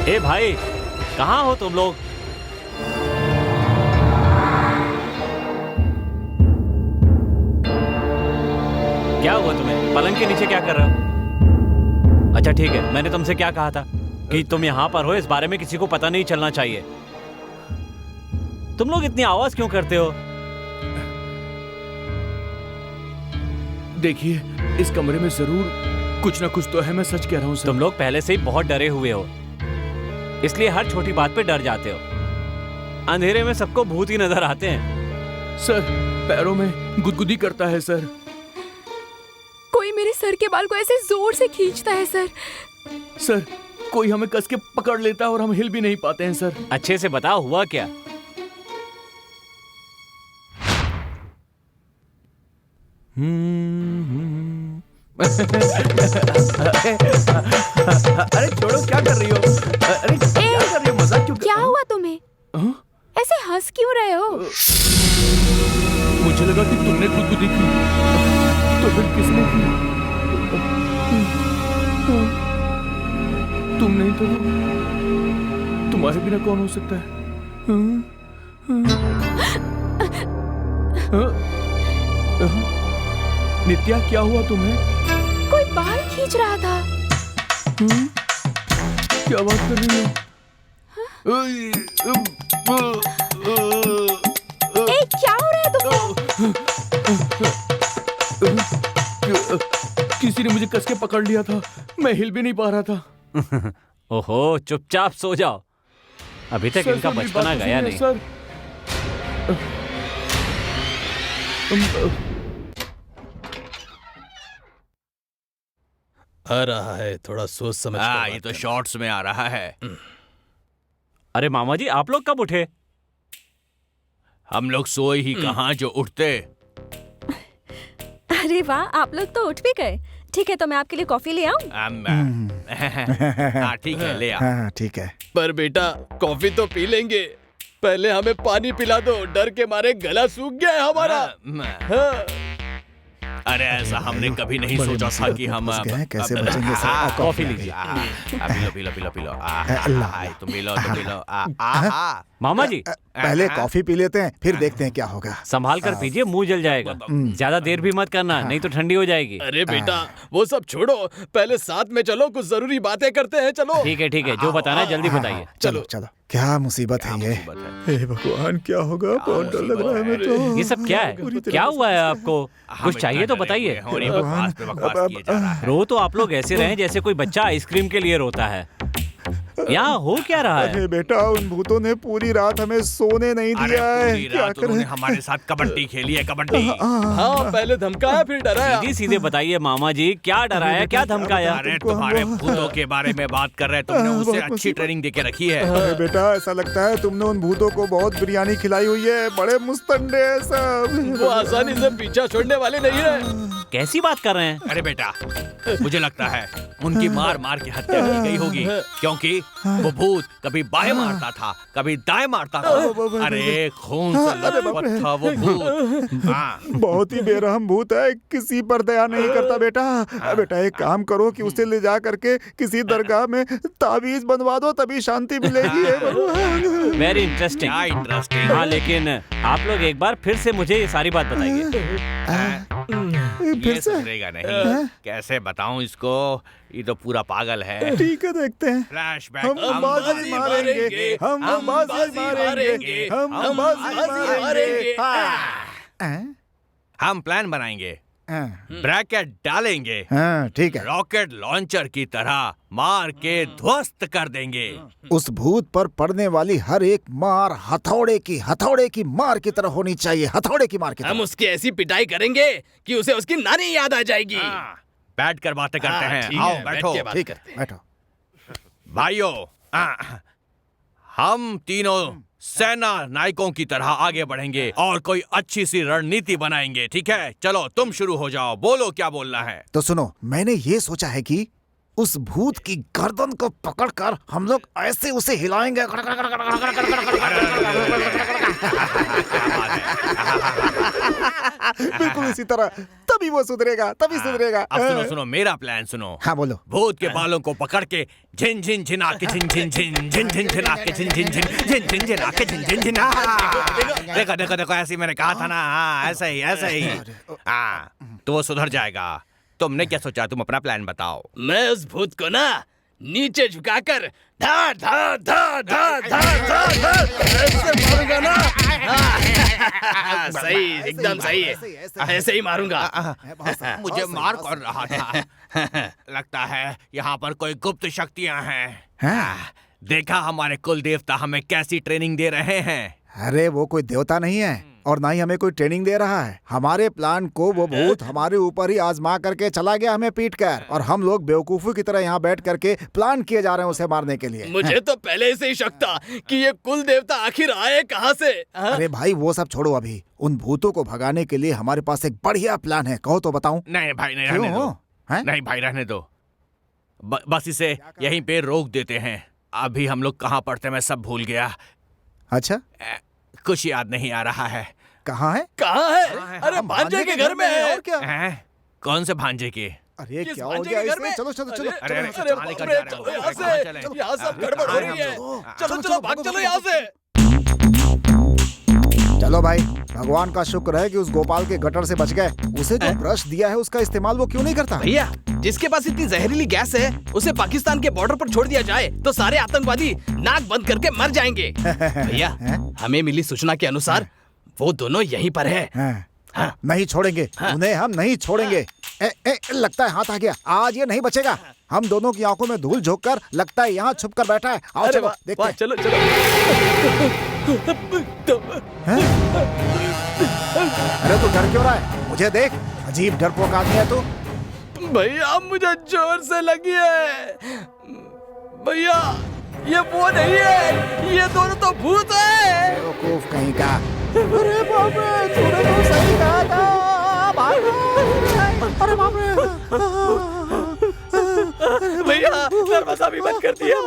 ए भाई, कहाँ हो तुम लोग? क्या हुआ तुम्हें? पलंग के नीचे क्या कर रहे हो? अच्छा ठीक है, मैंने तुमसे क्या कहा था कि तुम यहाँ पर हो, इस बारे में किसी को पता नहीं चलना चाहिए। तुम लोग इतनी आवाज क्यों करते हो? देखिए, इस कमरे में जरूर कुछ ना कुछ तो है, मैं सच कह रहा हूँ सर। तुम लोग पहले से ही बहुत डरे हुए हो, इसलिए हर छोटी बात पे डर जाते हो। अंधेरे में सबको भूत ही नजर आते हैं। सर, पैरों में गुदगुदी करता है सर। कोई मेरे सर के बाल को ऐसे जोर से खींचता है सर। सर, कोई हमें कस के पकड़ लेता है और हम हिल भी नहीं पाते हैं सर। अच्छे से बताओ, हुआ क्या? अरे छोड़ो, क्या कर रही हो? अरे क्या कर रही हो? मजाक क्यों? क्या हुआ तुम्हें? ऐसे हंस क्यों रहे हो? मुझे लगा कि तुमने गुदगुदी की, तो फिर किसने की? तुम नहीं तो तुम्हारे बिना कौन हो सकता है? नित्या, क्या हुआ तुम्हें? कोई बाल खींच रहा था। क्या बात कर रही हो? ए, क्या हो रहा है तुमको? किसी ने मुझे कस के पकड़ लिया था, मैं हिल भी नहीं पा रहा था। ओहो, चुपचाप सो जाओ, अभी तक इनका बचपना गया नहीं। सर, आ रहा है, थोड़ा सोच समझ कर ये तो शॉर्ट्स में आ रहा है। अरे मामा जी, आप लोग कब उठे? हम लोग सोए ही कहाँ जो उठते। अरे वाह, आप लोग तो उठ भी गए। ठीक है, तो मैं आपके लिए कॉफी ले आऊं? ठीक है, ले आ। हाँ ठीक है। पर बेटा, कॉफी तो पी लेंगे, पहले हमें पानी पिला दो, डर के मारे गला सूख गया है हमारा। हाँ। अरे ऐसा हमने कभी नहीं सोचा था कि हम कैसे बचेंगे सर? कॉफी लीजिए। P low. तुम पी लो। मामा जी, पहले कॉफी पी लेते हैं, फिर देखते हैं क्या होगा। संभाल कर पीजिए, मुंह जल जाएगा। ज्यादा देर भी मत करना, नहीं तो ठंडी हो जाएगी। अरे बेटा, वो सब छोड़ो, पहले साथ में चलो, कुछ जरूरी बातें करते हैं। चलो। ठीक है, जो बताना है जल्दी बताइए। चलो। क्या मुसीबत है ये? हे भगवान, क्या होगा? बहुत डर लग रहा है हमें तो। ये सब क्या है? क्या हुआ है आपको? कुछ चाहिए तो बताइए। रो तो आप लोग ऐसे रहे जैसे कोई बच्चा आइसक्रीम के लिए रोता है। यहाँ हो क्या रहा है? अरे बेटा, उन भूतों ने पूरी रात हमें सोने नहीं दिया है। क्या करें? हमारे साथ कबड्डी खेली है, कबड्डी। हाँ, पहले धमकाया फिर डराया। सीधे बताइए मामा जी, क्या डराया, क्या धमकाया? अरे तुम्हारे भूतों के बारे में बात कर रहे हैं, तुमने उसे अच्छी ट्रेनिंग देके रखी है। अरे बेटा, ऐसा लगता है तुमने उन भूतों को बहुत बिरयानी खिलाई हुई है, बड़े मुस्तंडे हैं सब। वो आसानी से पीछा छोड़ने वाले नहीं है। कैसी बात कर रहे हैं? अरे बेटा, मुझे लगता है उनकी मार की हत्या की गई होगी, क्योंकि वो भूत कभी बाएं मारता था, कभी दाएं मारता था। अरे खून से लथपथ था वो भूत। बहुत ही बेरहम भूत है, किसी पर दया नहीं करता। बेटा एक काम करो कि उसे ले जा करके किसी दरगाह में ताबीज बनवा दो, तभी शांति मिलेगी। Very interesting. हाँ, लेकिन आप लोग एक बार फिर से मुझे ये सारी बात बताइए। ये सुधरेगा नहीं, कैसे बताऊं इसको? ये तो पूरा पागल है। ठीक है, देखते हैं। फ्लैशबैक। हम बाजी मारेंगे, हम बाजी मारेंगे। हम प्लान बनाएंगे। ब्रैकेट डालेंगे, हाँ ठीक है। रॉकेट लॉन्चर की तरह मार के ध्वस्त कर देंगे। उस भूत पर पड़ने वाली हर एक मार हथौड़े की मार की तरह होनी चाहिए, हथौड़े की मार की तरह। हम उसकी ऐसी पिटाई करेंगे कि उसे उसकी नानी याद आ जाएगी। बैठ कर बातें करते हैं। ठीक आओ है, बैठो। बैठ के बात ठीक है, करते हैं। बैठो। भाइयों, हम तीनों सेना नायकों की तरह आगे बढ़ेंगे और कोई अच्छी सी रणनीति बनाएंगे। ठीक है, चलो तुम शुरू हो जाओ, बोलो क्या बोलना है। तो सुनो, मैंने ये सोचा है कि उस भूत की गर्दन को पकड़कर हम लोग ऐसे उसे हिलाएंगे। बिल्कुल इसी तरह, तभी वो सुधरेगा, तभी सुधरेगा। अब सुनो सुनो, मेरा प्लान सुनो। हाँ बोलो। भूत के बालों को पकड़ के झिन झिन झिना के झिन झिन झिन झिन झिन झिना के झिन झिन झिन झिन झिन झिना के झिन झिन झिन। देखो देखो देखो, ऐसे मैंने कहा था ना। हाँ ऐसे ही। हाँ तो वो सुधर जाएगा। तुमने क्या सोचा? तुम अपना प्लान बताओ। मैं उस भूत को ना नीचे झुकाकर धा धा धा धा धा धा धा ऐसे मारूंगा ना। सही, एकदम सही है, ऐसे ही मारूंगा। मुझे मार कौन रहा था? लगता है यहाँ पर कोई गुप्त शक्तियाँ हैं। देखा हमारे कुल देवता हमें कैसी ट्रेनिंग दे रहे हैं। अरे वो कोई देवता नहीं है और ना ही हमें कोई ट्रेनिंग दे रहा है। हमारे प्लान को वो भूत हमारे ऊपर ही आजमा करके चला गया, हमें पीट कर, और हम लोग बेवकूफों की तरह यहाँ बैठ करके प्लान किए जा रहे हैं उसे मारने के लिए। मुझे तो पहले से ही शक था कि ये कुल देवता आखिर आए कहाँ से। अरे भाई वो सब छोड़ो, अभी उन भूतों को भगाने के लिए हमारे पास एक बढ़िया प्लान है। कहो तो बताऊं? नहीं भाई, नहीं रहने दो। नहीं भाई, रहने दो। बस इसे यहीं पे रोक देते हैं। अभी हम लोग कहाँ पढ़ते, मैं सब भूल गया। अच्छा, कुछ याद नहीं आ रहा है। कहाँ है? कहाँ है? अरे भांजे के घर में है। और क्या? कौन से भांजे के? अरे किस क्या हो भांजे गया के घर इसे? में? चलो चलो चलो। अरे अरे, अरे कहाँ लेकर बाप रे, जा रहे हो? चलो यहाँ कहाँ से, चलें? यहाँ सब गड़बड़ हो रही है। चलो चलो भाग चलो यहाँ से। चलो भाई, भगवान का शुक्र है कि उस गोपाल के गटर से बच गए। उसे जो ब्रश दिया है उसका इस्तेमाल वो क्यों नहीं करता? भैया, जिसके पास इतनी जहरीली गैस है उसे पाकिस्तान के बॉर्डर पर छोड़ दिया जाए तो सारे आतंकवादी नाक बंद करके मर जाएंगे। भैया, हमें मिली सूचना के अनुसार वो दोनों यहीं पर है। हाँ। नहीं छोड़ेंगे, उन्हें हम नहीं छोड़ेंगे। लगता है हाथ आ गया, आज ये नहीं बचेगा। हम दोनों की आंखों में धूल झोंक कर लगता है यहाँ छुप कर बैठा है। आओ चलो देखते हैं। चलो चलो। अरे तू डर क्यों रहा है? मुझे देख, अजीब डरपोक आदमी है तू। भैया मुझे जोर से लगी है। भैया ये वो नहीं है, ये दोनों तो भूत है। बेवकूफ कहीं का। अरे बाप रे, तूने तो सही कहा था। अरे बाप रे। भैया दरवाजा भी बंद कर दिया।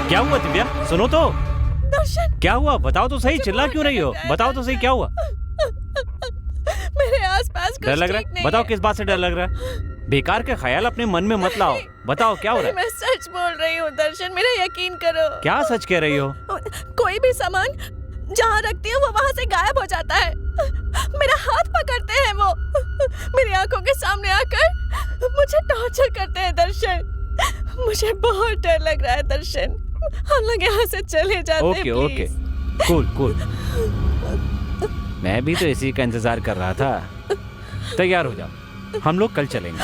क्या हुआ दिव्या? सुनो तो। दर्शन, क्या हुआ? बताओ तो सही, चिल्ला क्यों रही हो? बताओ तो सही, क्या हुआ? मेरे आसपास कुछ डर लग रहा ठीक है? नहीं बताओ है। किस बात से डर लग रहा है? बेकार के ख्याल अपने मन में मत लाओ। बताओ क्या हो रहा है? मैं सच बोल रही हूँ दर्शन, मेरा यकीन करो। क्या सच कह रही हो? कोई भी सामान जहाँ रखती हूँ वो वहाँ से गायब हो जाता है। मेरा हाथ पकड़ते हैं वो, मेरी आंखों के सामने आकर मुझे टॉर्चर करते हैं दर्शन। मुझे बहुत डर लग रहा है दर्शन, हम लोग यहाँ से चले जाते हैं। Okay okay, cool cool. मैं भी तो इसी का इंतजार कर रहा था। तैयार हो जाओ, हम लोग कल चलेंगे।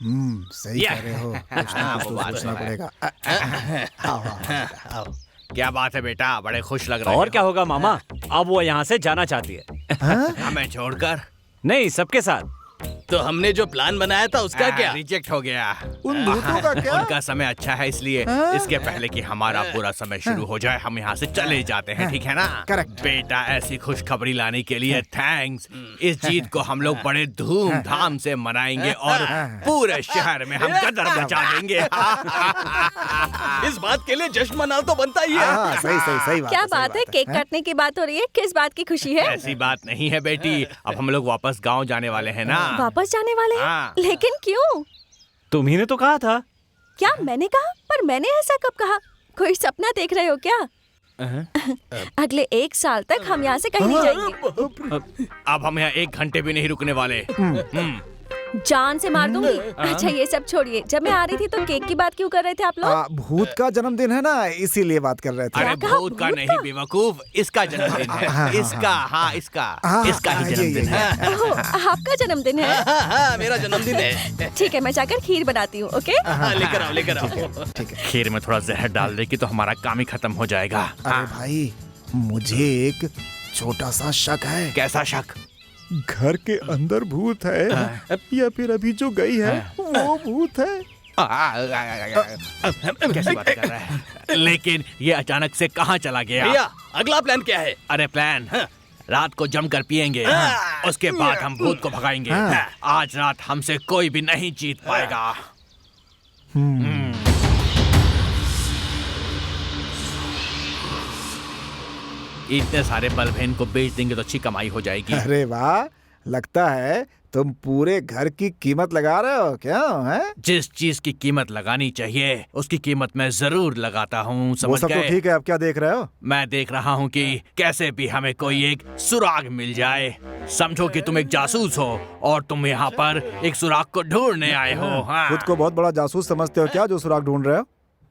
सही कह रहे हो, कुछ ना कुछ तो सोचना पड़ेगा। आओ। क्या बात है बेटा, बड़े खुश लग रहे और क्या होगा मामा, अब वो यहाँ से जाना चाहती है। हमें छोड़कर? नहीं, सबके साथ। तो हमने जो प्लान बनाया था उसका क्या? रिजेक्ट हो गया। उन भूतों का क्या? उनका समय अच्छा है, इसलिए इसके पहले कि हमारा बुरा समय शुरू हो जाए हम यहाँ से चले जाते हैं, ठीक है ना? करेक्ट। बेटा, ऐसी खुशखबरी लाने के लिए थैंक्स। इस जीत को हम लोग बड़े धूमधाम से मनाएंगे और पूरे शहर में हम गदर मचा देंगे। इस बात के लिए जश्न मनाना तो बनता ही है। सही बात। क्या बात है, केक काटने की बात हो रही है? किस बात की खुशी है? ऐसी बात नहीं है बेटी, अब हम लोग वापस गाँव जाने वाले हैं ना। वापस जाने वाले हैं? हाँ। लेकिन क्यों? तुम्ही ने तो कहा था। क्या मैंने कहा? पर मैंने ऐसा कब कहा? कोई सपना देख रहे हो क्या? अगले 1 साल तक हम यहाँ से कहीं नहीं जाएंगे। अब हम यहाँ 1 घंटे भी नहीं रुकने वाले। जान से मार दूंगी। अच्छा ये सब छोड़िए, जब मैं आ रही थी तो केक की बात क्यों कर रहे थे आप लोग? भूत का जन्मदिन है ना, इसीलिए बात कर रहे थे। अरे भूत का नहीं बेवकूफ, इसका जन्मदिन है। इसका ही जन्मदिन है। ओह, आपका जन्मदिन है? हाँ, मेरा जन्मदिन है। ठीक है, मैं जाकर खीर बनाती हूँ। ओके, लेकर आओ। खीर में थोड़ा जहर डाल देगी तो हमारा काम ही खत्म हो जाएगा। अरे भाई, मुझे एक छोटा सा शक है। कैसा शक? घर के अंदर भूत है या फिर अभी जो गई है वो भूत है? कैसी बात कर रहा है? लेकिन ये अचानक से कहाँ चला गया? भैया, अगला प्लान क्या है? अरे प्लान, रात को जमकर पिएंगे, उसके बाद हम भूत को भगाएंगे। आज रात हमसे कोई भी नहीं जीत पाएगा। इतने सारे बल्ब हैं, इनको बेच देंगे तो अच्छी कमाई हो जाएगी। अरे वाह, लगता है तुम पूरे घर की कीमत लगा रहे हो क्या? है जिस चीज की कीमत लगानी चाहिए उसकी कीमत मैं जरूर लगाता हूँ, वो समझ सब तो गए? ठीक है, अब क्या देख रहे हो? मैं देख रहा हूँ कि कैसे भी हमें कोई एक सुराग मिल जाए। समझो कि तुम एक जासूस हो और तुम यहाँ पर एक सुराग को ढूंढने आए हो। हाँ। खुद को बहुत बड़ा जासूस समझते हो क्या, जो सुराग ढूंढ रहे हो?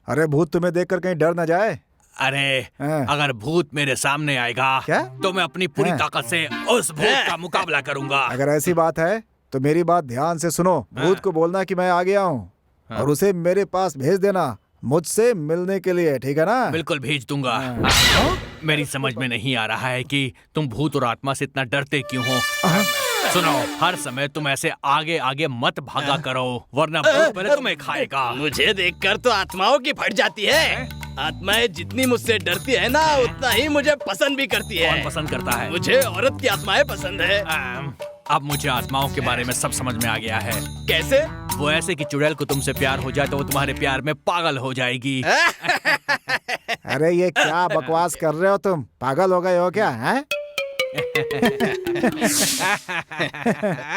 अरे भूत तुम्हें देखकर कहीं डर न जाए। अरे हाँ। अगर भूत मेरे सामने आएगा क्या? तो मैं अपनी पूरी ताकत से उस भूत का मुकाबला करूंगा। अगर ऐसी बात है तो मेरी बात ध्यान से सुनो। भूत को बोलना कि मैं आ गया हूँ और उसे मेरे पास भेज देना मुझसे मिलने के लिए, ठीक है ना? बिल्कुल भेज दूंगा। मेरी समझ में नहीं आ रहा है कि तुम भूत और आत्मा से इतना डरते क्यों हो। सुनो, हर समय तुम ऐसे आगे आगे मत भागा करो वरना भूत पहले तुम्हें खाएगा। मुझे देखकर तो आत्माओं की फट जाती है। आत्माएं जितनी मुझसे डरती है ना, उतना ही मुझे पसंद भी करती है। कौन पसंद करता है? मुझे औरत की आत्माएं पसंद है। अब मुझे आत्माओं के बारे में सब समझ में आ गया है। कैसे? वो ऐसे कि चुड़ैल को तुमसे प्यार हो जाए तो वो तुम्हारे प्यार में पागल हो जाएगी। अरे ये क्या बकवास कर रहे हो तुम? पागल हो गए हो क्या? हैं?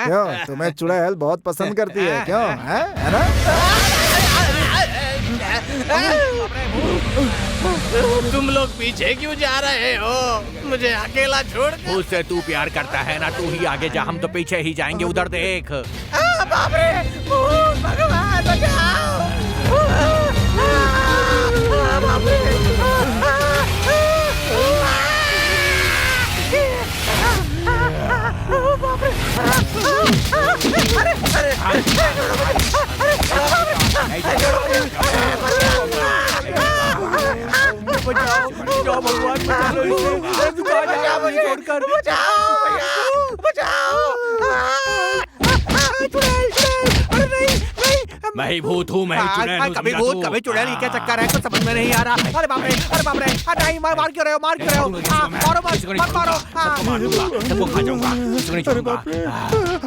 क्यों, तुम्हें चुड़ैल बहुत पसंद करती है क्यों? है ना? तुम लोग पीछे क्यों जा रहे हो? मुझे अकेला छोड़। उससे तू प्यार करता है ना, तू ही आगे जा, हम तो पीछे ही जाएंगे। उधर देख। बाप रे, भूत, भगवान बचाओ। बाप रे। बचाओ भगवान, मैं ही भूत हूँ, मैं ही चुड़ैल हूँ। कभी भूत कभी चुड़ैल, ये क्या चक्कर है? कुछ समझ में नहीं आ रहा। अरे बाप रे, अरे बाप रे, नहीं, मार क्यों रहे हो? मार क्यों रहे हो? मारो मत, मत मारो। सबको खा जाऊंगा।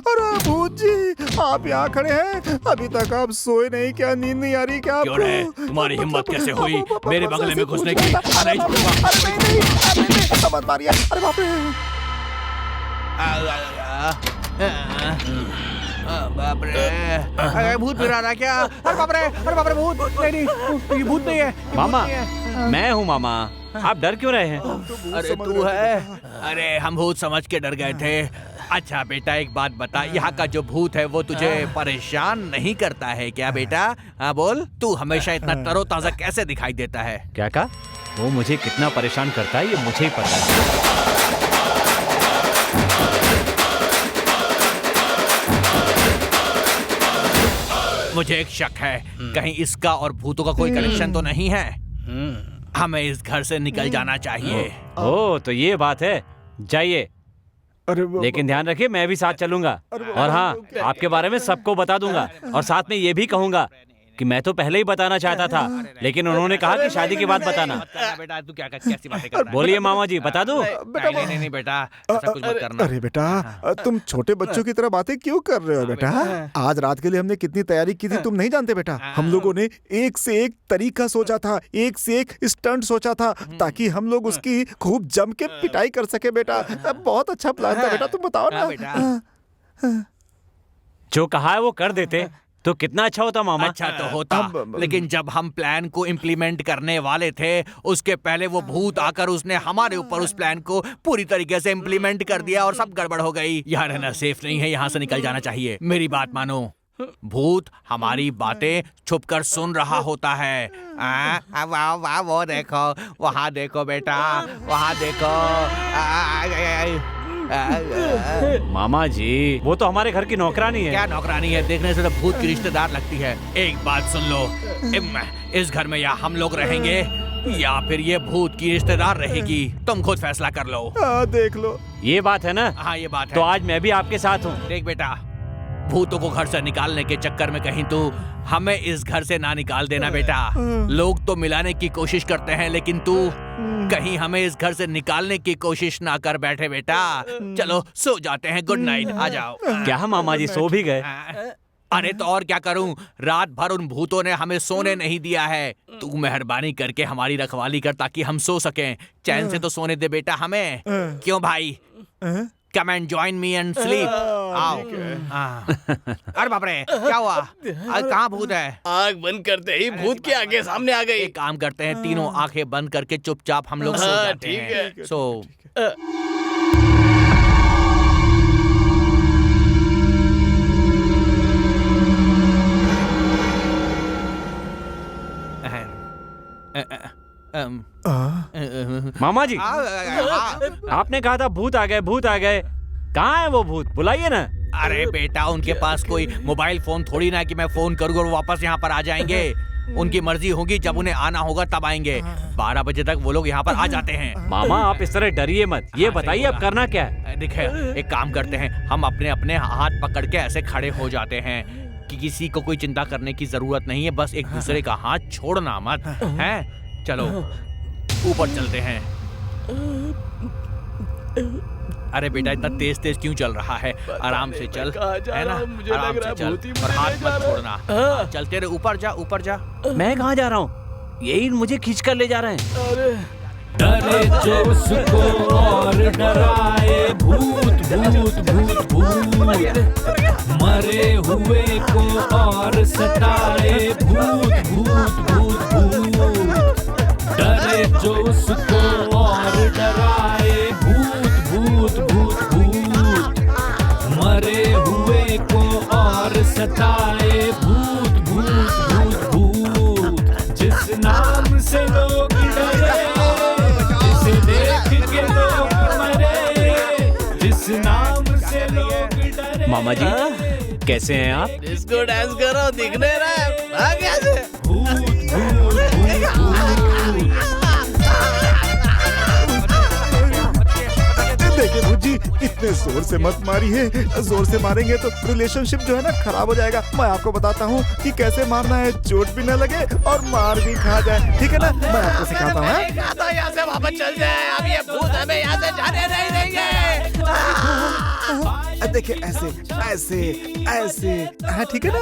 अरे भूत जी, आप यहाँ खड़े हैं, अभी तक आप सोए नहीं क्या? नींद नहीं आ रही क्या? क्यों रे, तुम्हारी हिम्मत कैसे हुई मेरे बंगले में घुसने की? नहीं छोड़ूंगा। मत मारिए। अरे बाप रे। बाप रे, अरे भूत फिर आ रहा क्या? अरे बाप रे, अरे बाप रे, भूत नहीं, ये भूत नहीं है। मामा, मैं हूँ मामा, आप डर क्यों रहे हैं? अरे तू है? अरे हम भूत समझ के डर गए थे। अच्छा बेटा, एक बात बता, यहाँ का जो भूत है वो तुझे परेशान नहीं करता है क्या बेटा? हाँ बोल, तू हमेशा इतना तरोताजा कैसे दिखाई देता है? क्या कहा? वो मुझे कितना परेशान करता है ये मुझे ही पता है। मुझे एक शक है, कहीं इसका और भूतों का कोई कनेक्शन तो नहीं है। हमें इस घर से निकल जाना चाहिए। ओ तो ये बात है, जाइए। लेकिन ध्यान रखिए, मैं भी साथ चलूंगा। और हाँ, आपके बारे में सबको बता दूंगा। और साथ में ये भी कहूंगा कि मैं तो पहले ही बताना चाहता था, लेकिन उन्होंने कहा कि शादी के बाद बताना। बेटा तू क्या कैसी बातें कर रहा है? बोलिए मामा जी, बता दूं? नहीं बेटा, ऐसा कुछ मत करना। अरे बेटा, तुम छोटे बच्चों की तरह बातें क्यों कर रहे हो बेटा? आज रात के लिए हमने कितनी तैयारी की थी तुम नहीं जानते बेटा। हम लोगों ने एक से एक तरीका सोचा था, एक से एक स्टंट सोचा था, ताकि हम लोग उसकी खूब जम के पिटाई कर सके बेटा। बहुत अच्छा प्लान था बेटा, तुम बताओ ना। जो कहा है वो कर देते तो कितना अच्छा होता मामा। अच्छा तो होता, लेकिन जब हम प्लान को इम्प्लीमेंट करने वाले थे, उसके पहले वो भूत आकर उसने हमारे ऊपर उस प्लान को पूरी तरीके से इम्प्लीमेंट कर दिया और सब गड़बड़ हो गई। यहाँ रहना सेफ नहीं है, यहाँ से निकल जाना चाहिए। मेरी बात मानो, भूत हमारी बातें छुपकर सुन रहा होता है। वाह वाह, वो देखो, वहाँ देखो बेटा, वहाँ देखो। मामा जी, वो तो हमारे घर की नौकरानी है। क्या नौकरानी है? देखने से तो भूत की रिश्तेदार लगती है। एक बात सुन लो, इस घर में या हम लोग रहेंगे या फिर ये भूत की रिश्तेदार रहेगी। तुम खुद फैसला कर लो। देख लो, ये बात है ना? हाँ ये बात है। तो आज मैं भी आपके साथ हूँ। देख बेटा, भूतों को घर से निकालने के चक्कर में कहीं तू हमें इस घर से ना निकाल देना बेटा। लोग तो मिलाने की कोशिश करते हैं, लेकिन तू कहीं हमें इस घर से निकालने की कोशिश ना कर बैठे बेटा। चलो सो जाते हैं, गुड नाइट, आ जाओ। क्या मामा जी सो भी गए? अरे तो और क्या करूं, रात भर उन भूतों ने हमें सोने नहीं दिया है। तू मेहरबानी करके हमारी रखवाली कर ताकि हम सो सकें। चैन से तो सोने दे बेटा हमें। क्यों भाई? Come and join me and sleep. आओ। अरे बाप रे, क्या हुआ? कहाँ भूत है? आँख बंद करते ही भूत के आगे सामने आ गई। एक काम करते हैं, तीनों आंखें बंद करके चुपचाप हम लोग सो जाते हैं। ठीक है। सो मामा जी, आपने कहा था भूत आ गए, भूत आ गए। कहाँ है वो भूत? बुलाइए ना। अरे बेटा, उनके पास कोई मोबाइल फोन थोड़ी ना कि मैं फोन करूँगा और वापस यहाँ पर आ जाएंगे। उनकी मर्जी होगी, जब उन्हें आना होगा तब आएंगे। 12 बजे तक वो लोग यहाँ पर आ जाते हैं। मामा आप इस तरह डरिए मत। ये बताइए अब करना क्या है? देखिए, एक काम करते हैं, हम अपने अपने हाथ पकड़ के ऐसे खड़े हो जाते हैं कि किसी को कोई चिंता करने की जरूरत नहीं है। बस एक दूसरे का हाथ छोड़ना मत है। चलो ऊपर चलते हैं। अरे बेटा, इतना तेज तेज क्यों चल रहा है? आराम से चल, है ना? आराम से चल और हाथ मत छोड़ना। चलते रहे, ऊपर जा, ऊपर जा। मैं कहाँ जा रहा हूँ? यही मुझे खींच कर ले जा रहे हैं। डरे जो उसको और डराए भूत भूत भूत भूत, मरे हुए को और सताए भूत भूत भूत भूत। डरे जो उसको और डराए भूत भूत भूत भूत, मरे हुए को और सताए भूत भूत भूत भूत। जिस नाम से लोग डरे, जिसे देख के लोग मरे, जिस नाम से लोग डरे। मामा जी कैसे हैं आप? डिस्को डांस करो, दिखने रहा। भाग यहाँ से। भूत भूत भूत भूत। देखिए भूत जी, इतने जोर से मत मारिए। जोर से मारेंगे तो रिलेशनशिप जो है ना खराब हो जाएगा। मैं आपको बताता हूँ कि कैसे मारना है, चोट भी न लगे और मार भी खा जाए। ठीक है ना? मैं आपको सिखाता हूँ। यहाँ से वापस चल जाए। अब ये भूत हमें यहाँ से जाने नहीं देंगे। देखिए ऐसे ऐसे ऐसे, हाँ ठीक है ना?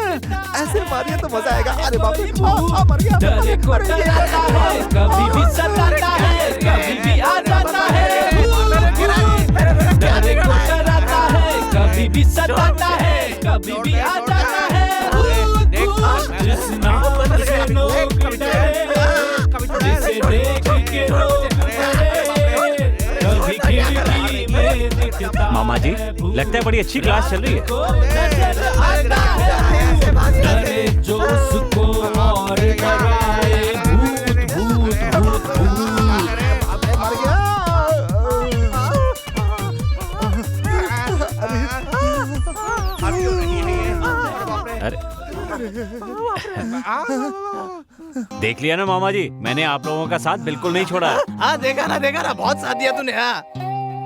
ऐसे मारिए तो मजा आएगा। अरे बाप रे, मर गया। डरे को डराता है, कभी भी सताता है, कभी भी आ जाता है। डरे को डराता है, कभी भी सताता है, कभी भी आ जाता है। जिस नाम से लोग डरे, जिसे देख के लोग डरे, कभी खिड़की में दिखता। मामा जी लगता है बड़ी अच्छी क्लास चल रही है। डरे जो उसको और डराए भूत भूत भूत भूत। मर गया। अरे देख लिया ना मामा जी, मैंने आप लोगों का साथ बिल्कुल नहीं छोड़ा। हाँ देखा ना, बहुत साथ दिया तूने। हाँ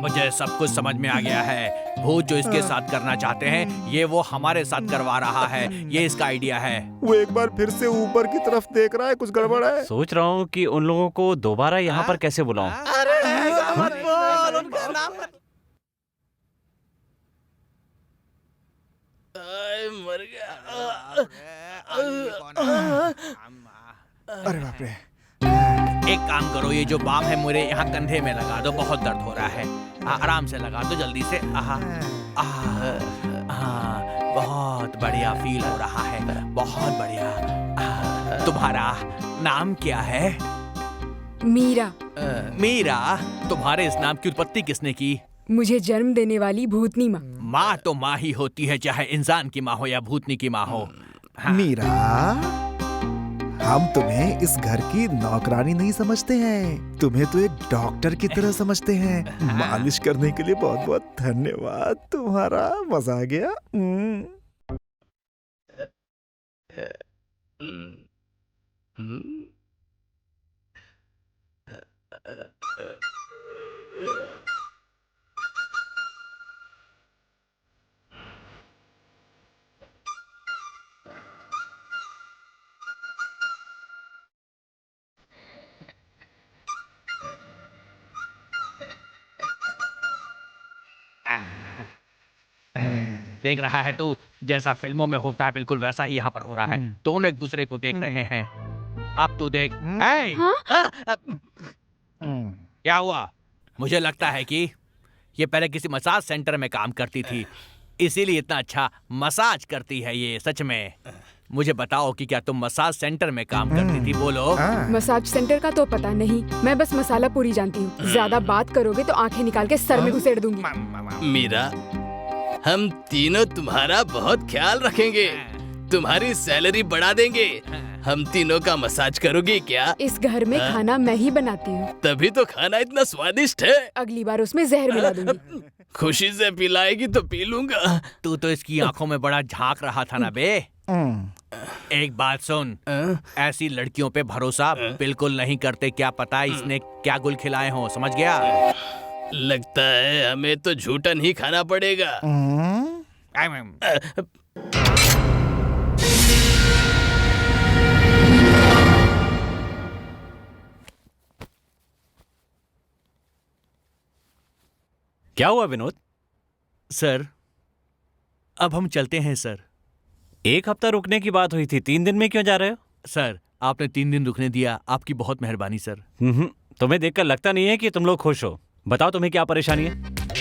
मुझे सब कुछ समझ में आ गया है। भूत जो इसके साथ करना चाहते हैं, ये वो हमारे साथ करवा रहा है। ये इसका आइडिया है। वो एक बार फिर से ऊपर की तरफ देख रहा है, कुछ गड़बड़ है। सोच रहा हूँ कि उन लोगों को दोबारा यहाँ पर कैसे बुलाऊं। अरे ऐसा मत बोल, उनका नाम मत। मर गया। अरे बाप रे। एक काम करो, ये जो बाम है मेरे यहाँ कंधे में लगा दो, बहुत दर्द हो रहा है। आराम से लगा दो जल्दी से। बहुत बढ़िया फील हो रहा है, बहुत बढ़िया। तुम्हारा नाम क्या है? मीरा। मीरा, तुम्हारे इस नाम की उत्पत्ति किसने की? मुझे जन्म देने वाली भूतनी माँ। माँ तो माँ ही होती है, चाहे इंसान की माँ हो या भूतनी की माँ हो। मीरा, हम तुम्हें इस घर की नौकरानी नहीं समझते हैं, तुम्हें तो एक डॉक्टर की तरह समझते हैं। मालिश करने के लिए बहुत बहुत धन्यवाद तुम्हारा, मजा आ गया। देख रहा है तू, जैसा फिल्मों में होता है बिल्कुल वैसा ही यहाँ पर हो रहा है। दोनों एक दूसरे को देख रहे हैं। अब तू देख। क्या हुआ? मुझे लगता है कि ये पहले किसी मसाज सेंटर में काम करती थी, इसीलिए इतना अच्छा मसाज करती है ये। सच में मुझे बताओ कि क्या तुम मसाज सेंटर में काम करती थी? बोलो। मसाज सेंटर का तो पता नहीं, मैं बस मसाला पूरी जानती हूँ। ज्यादा बात करोगे तो आंखें निकाल के सर में घुसेड़ दूंगी। मीरा, हम तीनों तुम्हारा बहुत ख्याल रखेंगे, तुम्हारी सैलरी बढ़ा देंगे। हम तीनों का मसाज करोगी क्या? इस घर में खाना मैं ही बनाती हूँ, तभी तो खाना इतना स्वादिष्ट है। अगली बार उसमें जहर मिला दूंगी। खुशी से पिलाएगी तो पी लूंगा। तू तो इसकी आंखों में बड़ा झांक रहा था ना बे। एक बात सुन, ऐसी लड़कियों पे भरोसा बिल्कुल नहीं करते। क्या पता इसने क्या गुल खिलाए हों, समझ गया? लगता है हमें तो झूठन ही खाना पड़ेगा। क्या हुआ विनोद? सर, अब हम चलते हैं सर। एक हफ्ता रुकने की बात हुई थी, 3 दिन में क्यों जा रहे हो? सर, आपने 3 दिन रुकने दिया, आपकी बहुत मेहरबानी सर। तुम्हें देखकर लगता नहीं है कि तुम लोग खुश हो। बताओ तुम्हें क्या परेशानी है?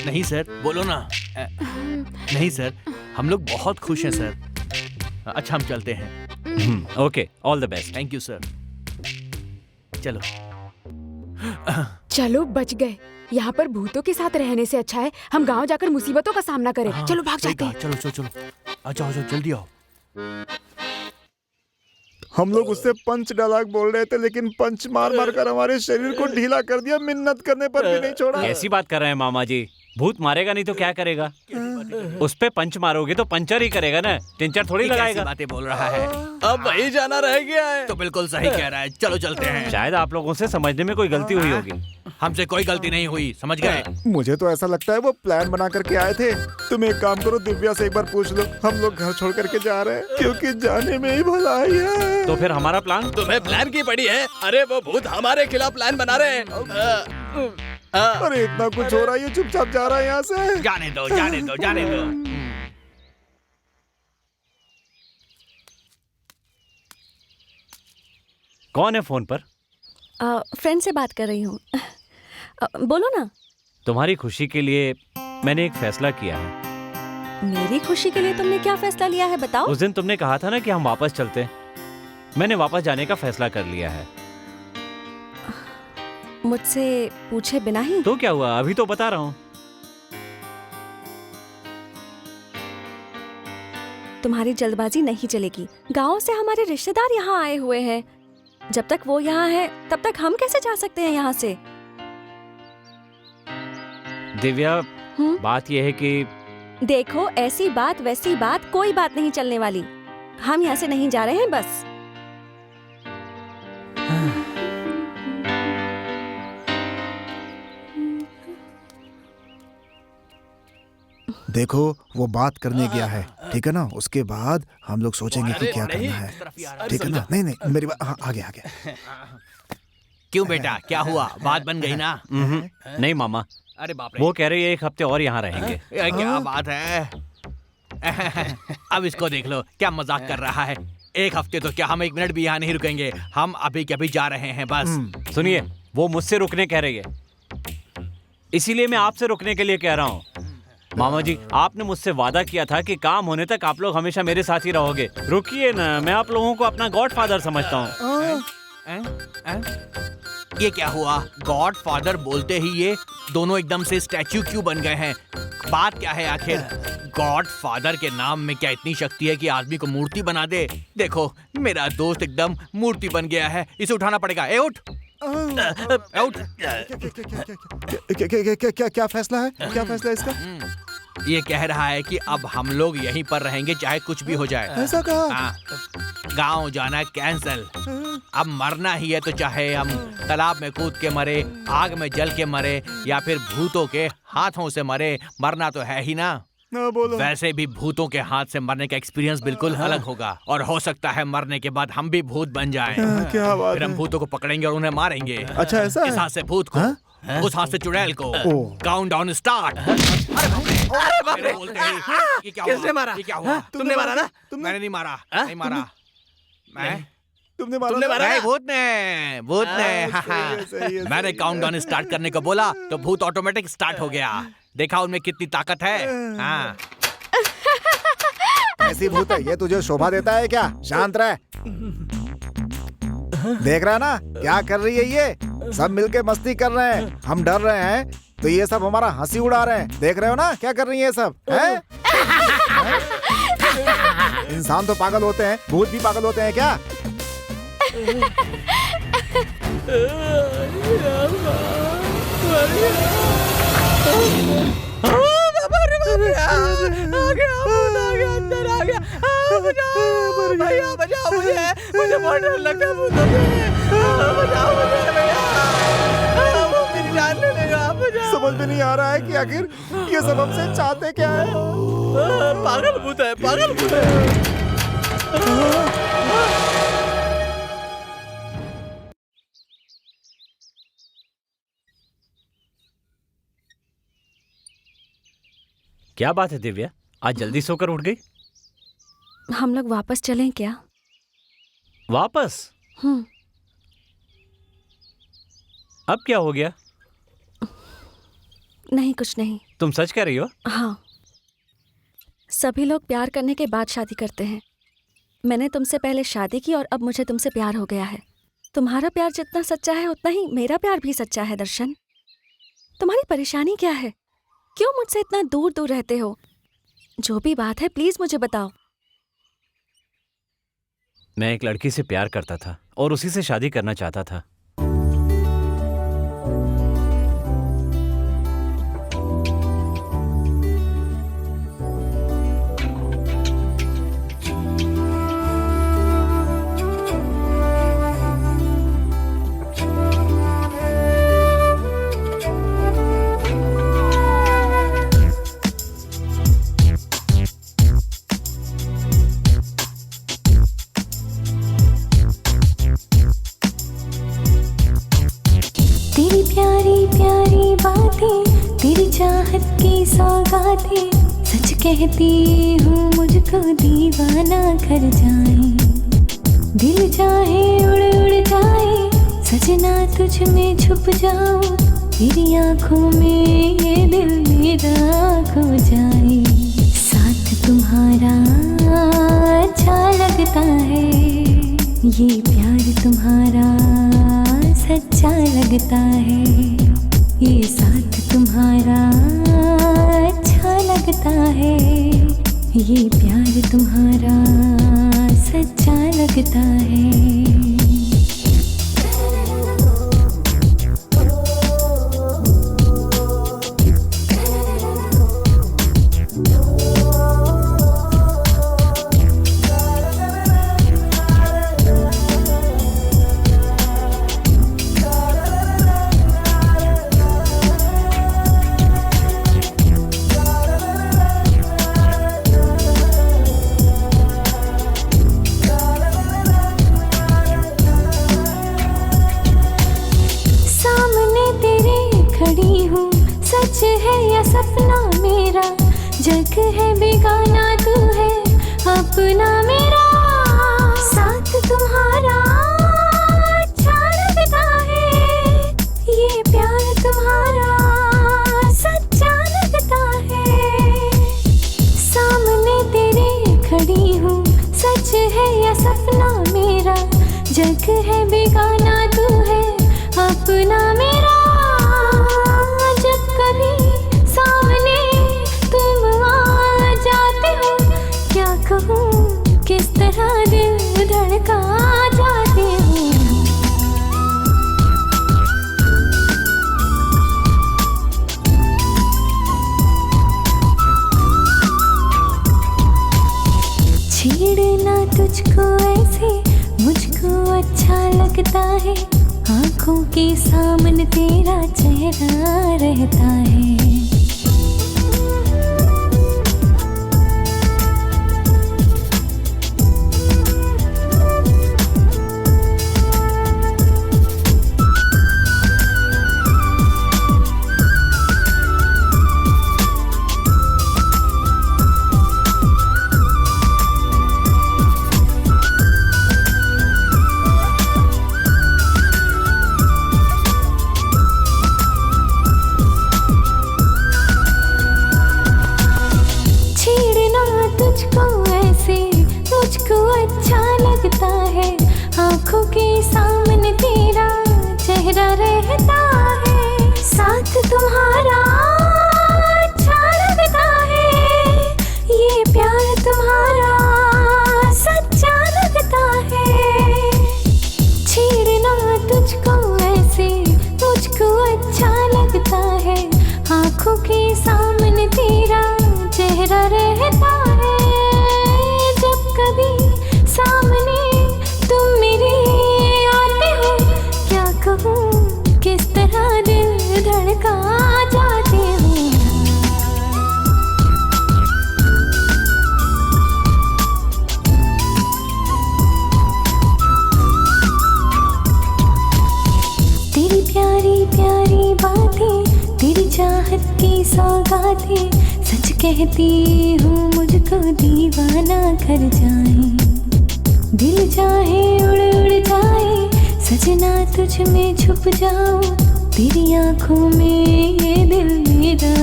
नहीं सर, बोलो ना। नहीं सर, हम लोग बहुत खुश हैं सर। अच्छा, हम चलते हैं। Okay, all the best. Thank you sir. चलो। चलो, बच गए। यहाँ पर भूतों के साथ रहने से अच्छा है हम गांव जाकर मुसीबतों का सामना करें। चलो भाग जाते हैं। चलो चलो चलो, आ जाओ जल्दी आओ। हम लोग उससे पंच डायलॉग बोल रहे थे, लेकिन पंच मार मार कर हमारे शरीर को ढीला कर दिया, मिन्नत करने पर भी नहीं छोड़ा। कैसी बात कर रहे हैं मामा जी? भूत मारेगा नहीं तो क्या करेगा? उस पे पंच मारोगे तो पंचर ही करेगा ना, टिंचर थोड़ी लगाएगा। बातें बोल रहा है। अब वही जाना रह गया है। तो बिल्कुल सही कह रहा है, चलो चलते हैं। शायद आप लोगों से समझने में कोई गलती हुई होगी। हमसे कोई गलती नहीं हुई, समझ गए? मुझे तो ऐसा लगता है वो प्लान बना करके आए थे। तुम एक काम करो, दिव्या से एक बार पूछ लो, हम लोग घर छोड़ करके जा रहे हैं, क्योंकि जाने में ही भलाई है। तो फिर हमारा प्लान? तुम्हें प्लान की पड़ी है? अरे वो भूत हमारे खिलाफ प्लान बना रहे हैं। अरे इतना कुछ हो रहा है, ये चुपचाप जा रहा है यहाँ से। जाने दो जाने दो जाने दो। कौन है फोन पर? फ्रेंड से बात कर रही हूँ। बोलो ना। तुम्हारी खुशी के लिए मैंने एक फैसला किया है। मेरी खुशी के लिए तुमने क्या फैसला लिया है, बताओ। उस दिन तुमने कहा था ना कि हम वापस चलते। मैंने वापस जाने का फैसला कर लिया है। मुझसे पूछे बिना ही? तो क्या हुआ, अभी तो बता रहा हूँ। तुम्हारी जल्दबाजी नहीं चलेगी। गांव से हमारे रिश्तेदार यहाँ आए हुए हैं। जब तक वो यहाँ है तब तक हम कैसे जा सकते हैं यहाँ से? दिव्या, बात यह है कि देखो, ऐसी बात वैसी बात कोई बात नहीं चलने वाली। हम यहाँ से नहीं जा रहे हैं बस। देखो वो बात करने गया है, ठीक है ना? उसके बाद हम लोग सोचेंगे कि क्या करना है, ठीक है ना? नहीं नहीं मेरी बात, हाँ आगे आगे। क्यों बेटा, क्या हुआ? बात बन गई ना? नहीं मामा, अरे बाप रे, वो कह रही है 1 हफ्ते और यहाँ रहेंगे। ये क्या बात है? अब इसको देख लो, क्या मजाक कर रहा है। 1 हफ्ते तो क्या, हम 1 मिनट भी यहाँ नहीं रुकेंगे। हम अभी के अभी जा रहे हैं बस। सुनिए, वो मुझसे रुकने कह रही है, इसीलिए मैं आपसे रुकने के लिए कह रहा हूँ। मामा जी, आपने मुझसे वादा किया था कि काम होने तक आप लोग हमेशा मेरे साथ ही रहोगे। रुकिए ना, मैं आप लोगों को अपना गॉडफादर समझता हूँ। ये क्या हुआ? गॉड फादर बोलते ही ये दोनों एकदम से स्टैच्यू क्यों बन गए हैं? बात क्या है आखिर? गॉड फादर के नाम में क्या इतनी शक्ति है कि आदमी को मूर्ति बना दे? देखो, मेरा दोस्त एकदम मूर्ति बन गया है, इसे उठाना पड़ेगा। ए उठ, उठ। क्या फैसला है? क्या फैसला है इसका? ये कह रहा है कि अब हम लोग यहीं पर रहेंगे चाहे कुछ भी हो जाए। ऐसा कहा? हाँ, गाँव जाना कैंसल। अब मरना ही है तो चाहे हम तालाब में कूद के मरे, आग में जल के मरे, या फिर भूतों के हाथों से मरे, मरना तो है ही ना। बोलो। वैसे भी भूतों के हाथ से मरने का एक्सपीरियंस बिल्कुल अलग होगा, और हो सकता है मरने के बाद हम भी भूत बन जाएं। क्या बात फिर हम है? भूतों को पकड़ेंगे और उन्हें मारेंगे। अच्छा ऐसा इस है? हाथ से भूत को, उस हाथ से चुड़ैल को। Count down start. अरे बाप रे, ये क्या किसने हुआ? मारा? ये क्या हुआ? तुमने मारा ना? मैंने नहीं मारा, नहीं मारा। मैं तुमने तुमने मारा नहीं, ना? भूत ने। मैंने काउंट डाउन स्टार्ट करने को बोला तो भूत ऑटोमेटिक स्टार्ट हो गया। देखा उनमें कितनी ताकत है। हाँ, ऐसी भूत है ये, तुझे शोभा देता है क्या? शांत रह। देख रहा है ना क्या कर रही है ये? सब मिलके मस्ती कर रहे हैं, हम डर रहे हैं तो ये सब हमारा हंसी उड़ा रहे हैं। देख रहे हो ना क्या कर रही है ये सब? हैं? इंसान तो पागल होते हैं, भूत भी पागल होते हैं क्या? भैया बचाओ मुझे बहुत डर लगता है भूतों से। बचाओ मुझे भैया, वो मेरी जान ले लेगा। समझ में नहीं आ रहा है कि आखिर ये सब हमसे चाहते क्या है? पागल भूत है, पागल भूत है। क्या बात है दिव्या, आज जल्दी सोकर उठ गई? हम लोग वापस चलें क्या? वापस? अब क्या हो गया? नहीं, कुछ नहीं। तुम सच कह रही हो? हाँ, सभी लोग प्यार करने के बाद शादी करते हैं। मैंने तुमसे पहले शादी की और अब मुझे तुमसे प्यार हो गया है। तुम्हारा प्यार जितना सच्चा है उतना ही मेरा प्यार भी सच्चा है। दर्शन, तुम्हारी परेशानी क्या है? क्यों मुझसे इतना दूर दूर रहते हो? जो भी बात है प्लीज मुझे बताओ। मैं एक लड़की से प्यार करता था और उसी से शादी करना चाहता था। तेरी प्यारी प्यारी बातें, तेरी चाहत की सौगातें, सच कहती हूँ मुझको दीवाना कर जाए। दिल चाहे उड़ उड़ जाए, सजना तुझ में छुप जाऊं, तेरी आंखों में ये दिल मेरा खो जाए। साथ तुम्हारा अच्छा लगता है, ये प्यार तुम्हारा सच्चा लगता है, ये साथ तुम्हारा अच्छा लगता है, ये प्यार तुम्हारा सच्चा लगता है। जग है बेगाना तू है अपना मेरा, साथ तुम्हारा अच्छा लगता है, ये प्यार तुम्हारा सच्चा लगता है। सामने तेरे खड़ी हूँ, सच है या सपना मेरा, जग है बेगाना तू है अपना मेरा। जब कभी सामने तुम आ जाते हो, क्या कहूँ किस तरह दिल धड़का जाते हो। छेड़ना तुझको ऐसे मुझको अच्छा लगता है, आँखों के सामने तेरा चेहरा रहता है। मुझको अच्छा लगता है, आँखों के सामने तेरा चेहरा रहता है। साथ तुम्हारा अच्छा लगता है, ये प्यार तुम्हारा सच्चा लगता है। छेड़ना तुझको ऐसे मुझको अच्छा लगता है, आँखों के सामने तेरा चेहरा रहता है। जब कभी सामने तुम मेरे आते हो, क्या कहूँ किस तरह दिल धड़का जाते हो। तेरी प्यारी प्यारी बातें, तेरी चाहत की सौगातें, सच कहती हूँ मुझको दीवाना कर जाए। दिल चाहे उड़ उड़ जाए, सजना तुझ में छुप जाऊं, तेरी आंखों में ये दिल मेरा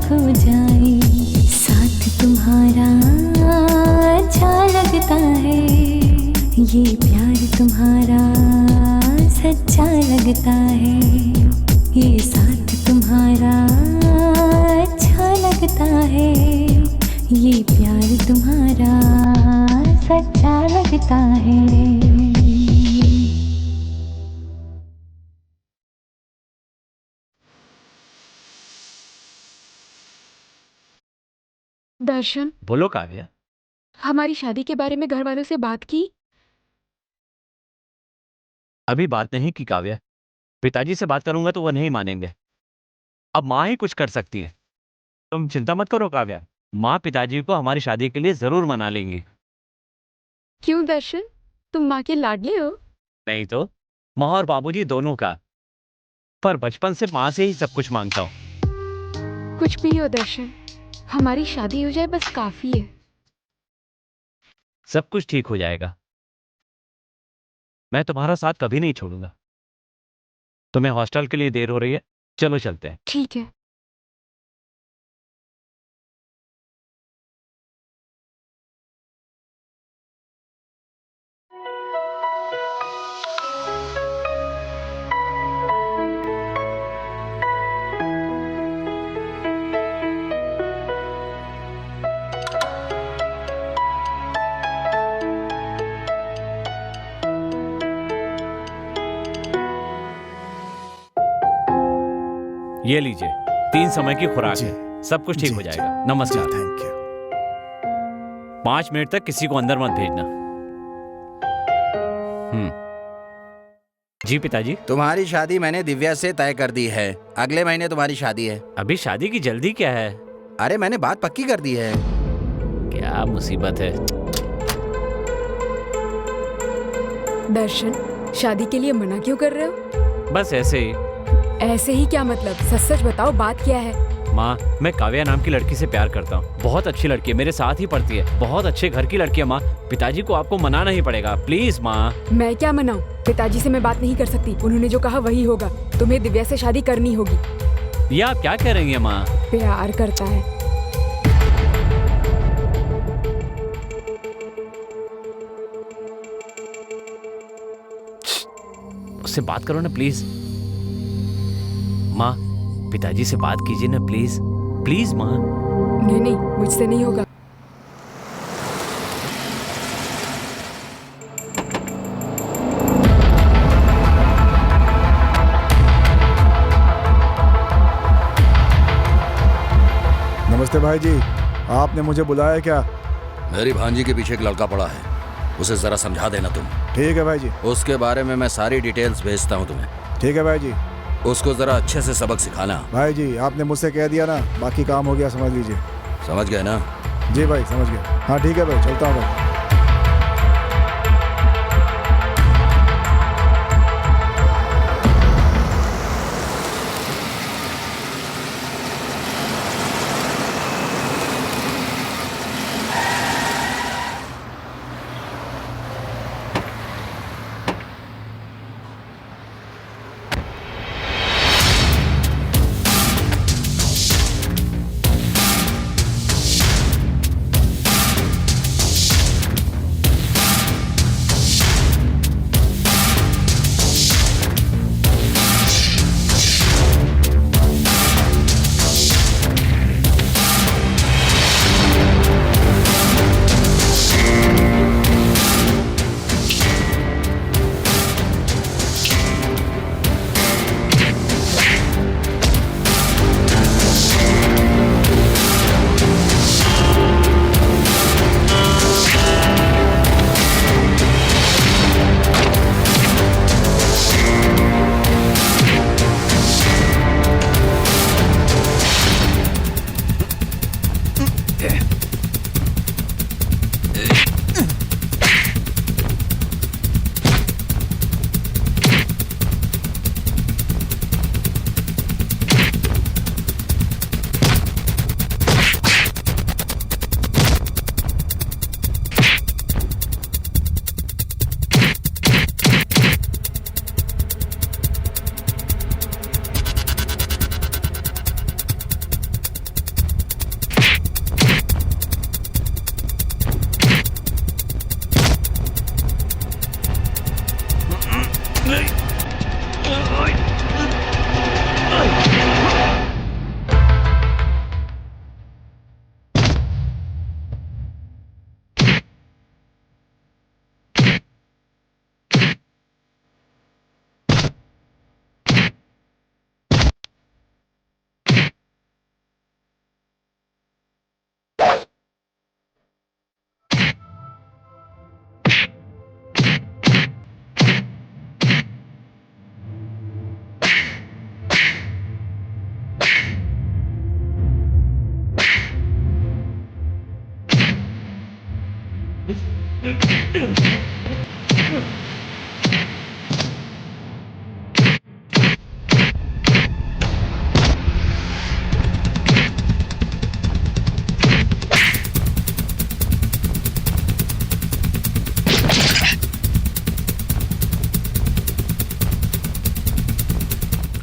खो जाए। साथ तुम्हारा अच्छा लगता है, ये प्यार तुम्हारा सच्चा लगता है। ये साथ तुम्हारा अच्छा लगता है, ये प्यार तुम्हारा सच्चा लगता है। दर्शन, बोलो काव्या। हमारी शादी के बारे में घर वालों से बात की? अभी बात नहीं की काव्या, पिताजी से बात करूंगा तो वो नहीं मानेंगे। अब माँ ही कुछ कर सकती है। तुम चिंता मत करो काव्या, माँ पिताजी को हमारी शादी के लिए जरूर मना लेंगी। क्यों दर्शन, तुम माँ के लाडले हो? नहीं तो, माँ और बाबूजी दोनों का। पर बचपन से माँ से ही सब कुछ मांगता हूँ। कुछ भी हो दर्शन, हमारी शादी हो जाए बस काफी है। सब कुछ ठीक हो जाएगा। मैं तुम्हारा साथ कभी नहीं छोड़ूंगा। तुम्हें हॉस्टल के लिए देर हो रही है, चलो चलते हैं। ठीक है। ये लीजिए, 3 समय की खुराक है, सब कुछ ठीक हो जाएगा। नमस्कार। Thank you. 5 मिनट तक किसी को अंदर मत भेजना। जी पिताजी। तुम्हारी शादी मैंने दिव्या से तय कर दी है। अगले महीने तुम्हारी शादी है। अभी शादी की जल्दी क्या है? अरे मैंने बात पक्की कर दी है। क्या मुसीबत है। दर्शन, शादी के लिए मना क्यों कर रहे हो? बस ऐसे ही। ऐसे ही क्या मतलब? सच सच बताओ, बात क्या है? माँ, मैं काव्या नाम की लड़की से प्यार करता हूँ। बहुत अच्छी लड़की है, मेरे साथ ही पढ़ती है, बहुत अच्छे घर की लड़की है माँ। पिताजी को आपको मनाना ही पड़ेगा, प्लीज माँ। मैं क्या मनाऊं? पिताजी से मैं बात नहीं कर सकती। उन्होंने जो कहा वही होगा। तुम्हें दिव्या से शादी करनी होगी। ये आप क्या कह रही हैं माँ? प्यार करता है। उससे बात करो ना प्लीज। माँ, पिताजी से बात कीजिए ना प्लीज, प्लीज माँ। नहीं नहीं, मुझसे नहीं होगा। नमस्ते भाई जी, आपने मुझे बुलाया क्या? मेरी भांजी के पीछे एक लड़का पड़ा है, उसे जरा समझा देना तुम। ठीक है भाई जी। उसके बारे में मैं सारी डिटेल्स भेजता हूँ तुम्हें। ठीक है भाई जी। उसको जरा अच्छे से सबक सिखाना। भाई जी, आपने मुझसे कह दिया ना, बाकी काम हो गया, समझ लीजिए। समझ गए ना? जी भाई, समझ गया। हाँ ठीक है भाई, चलता हूँ भाई।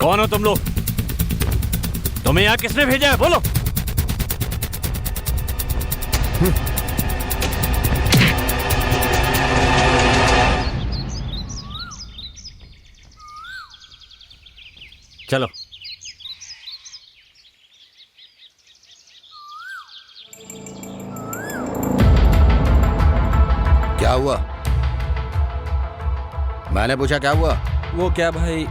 कौन हो तुम लोग? तुम्हें यहाँ किसने भेजा है, बोलो। चलो। क्या हुआ? मैंने पूछा क्या हुआ? वो क्या भाई?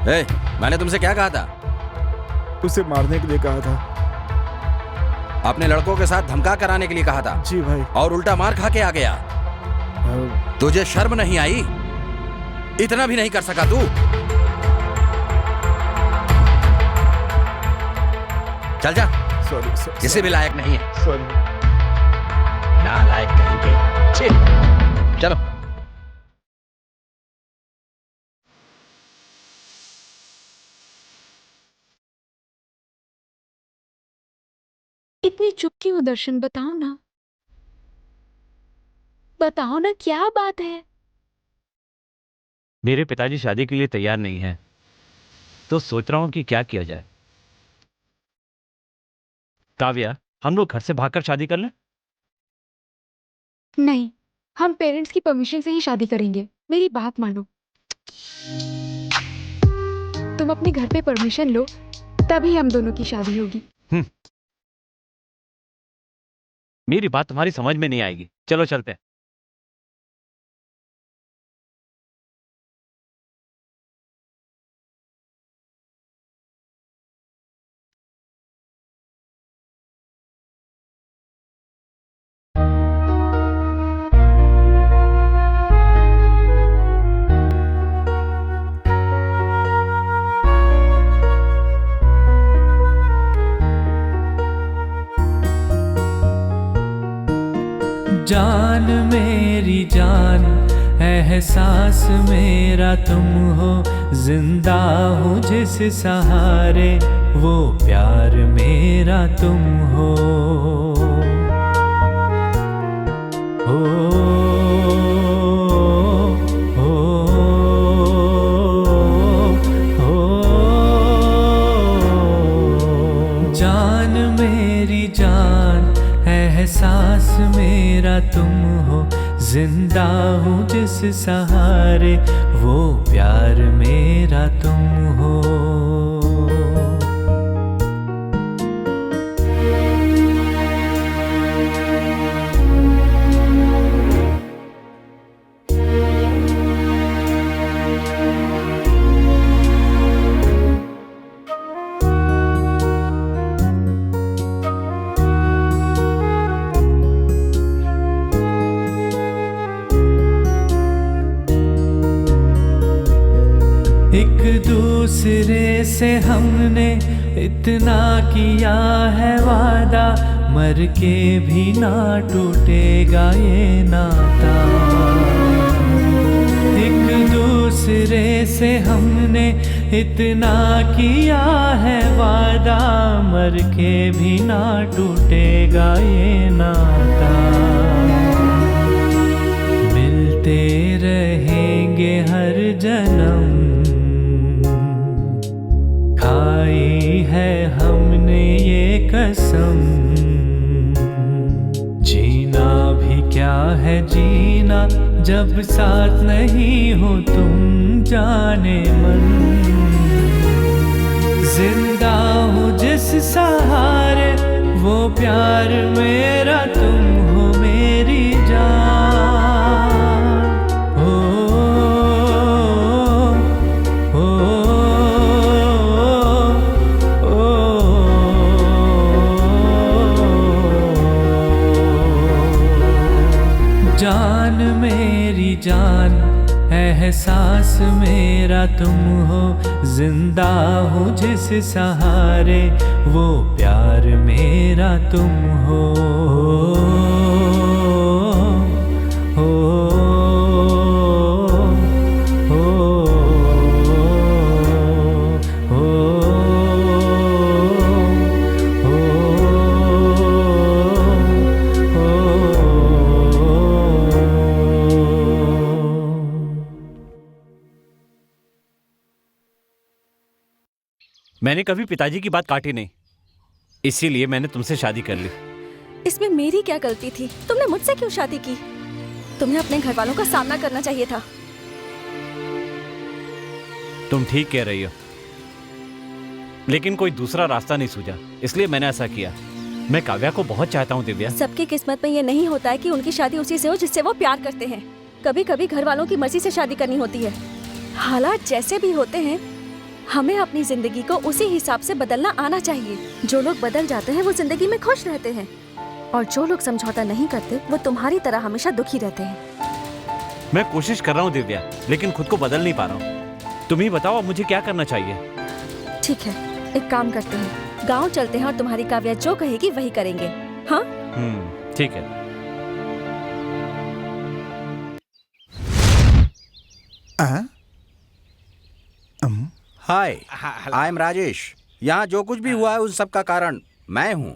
ए, मैंने तुमसे क्या कहा था? उसे मारने के लिए कहा था। अपने लड़कों के साथ धमका कराने के लिए कहा था। जी भाई। और उल्टा मार खा के आ गया। तुझे शर्म नहीं आई? इतना भी नहीं कर सका तू? चल जा। सॉरी। किसी भी लायक नहीं है। सॉरी। नालायक कहीं के। चलो। चुप क्यों हो दर्शन? बताओ ना, बताओ ना क्या बात है? मेरे पिताजी शादी के लिए तैयार नहीं है, तो सोच रहा हूं कि क्या किया जाए। काव्या, हम लोग घर से भागकर शादी कर लें? नहीं, हम पेरेंट्स की परमिशन से ही शादी करेंगे। मेरी बात मानो, तुम अपने घर पे परमिशन लो, तभी हम दोनों की शादी होगी। मेरी बात तुम्हारी समझ में नहीं आएगी। चलो चलते हैं। जान मेरी जान, एहसास मेरा तुम हो, जिंदा हूँ जिस सहारे, वो प्यार मेरा तुम हो। जान मेरी जान, एहसास मेरा तुम हो, जिंदा हूँ जिस सहारे, वो प्यार मेरा तुम हो। एक दूसरे से हमने इतना किया है वादा, मर के भी ना टूटेगा ये नाता। एक दूसरे से हमने इतना किया है वादा, मर के भी ना टूटेगा ये नाता। मिलते रहेंगे हर जन्म, खाई है हमने ये कसम। जीना भी क्या है जीना, जब साथ नहीं हो तुम जाने मन। जिंदा हूँ जिस सहारे, वो प्यार मेरा तुम हो मेरी जान। जान मेरी जान, एहसास मेरा तुम हो, जिंदा हूँ जिस सहारे, वो प्यार मेरा तुम हो। मैंने कभी पिताजी की बात काटी नहीं, इसीलिए मैंने तुमसे शादी कर ली। इसमें मेरी क्या गलती थी? तुमने मुझसे क्यों शादी की? तुम्हें अपने घर वालों का सामना करना चाहिए था। तुम ठीक कह रही हो, लेकिन कोई दूसरा रास्ता नहीं सूझा, इसलिए मैंने ऐसा किया। मैं काव्या को बहुत चाहता हूँ दिव्या। सबकी किस्मत में ये नहीं होता है कि उनकी शादी उसी से हो जिससे वो प्यार करते हैं। कभी कभी घर वालों की मर्जी से शादी करनी होती है। हालात जैसे भी होते हैं, हमें अपनी जिंदगी को उसी हिसाब से बदलना आना चाहिए। जो लोग बदल जाते हैं वो जिंदगी में खुश रहते हैं, और जो लोग समझौता नहीं करते वो तुम्हारी तरह हमेशा दुखी रहते हैं। मैं कोशिश कर रहा हूँ दिव्या, लेकिन खुद को बदल नहीं पा रहा हूँ। तुम ही बताओ अब मुझे क्या करना चाहिए। ठीक है, एक काम करते हैं, गांव चलते हैं और तुम्हारी काव्या जो कहेगी वही करेंगे। हाँ, ठीक है। हाय, आई एम राजेश। यहाँ जो कुछ भी हुआ है उन सब का कारण मैं हूँ।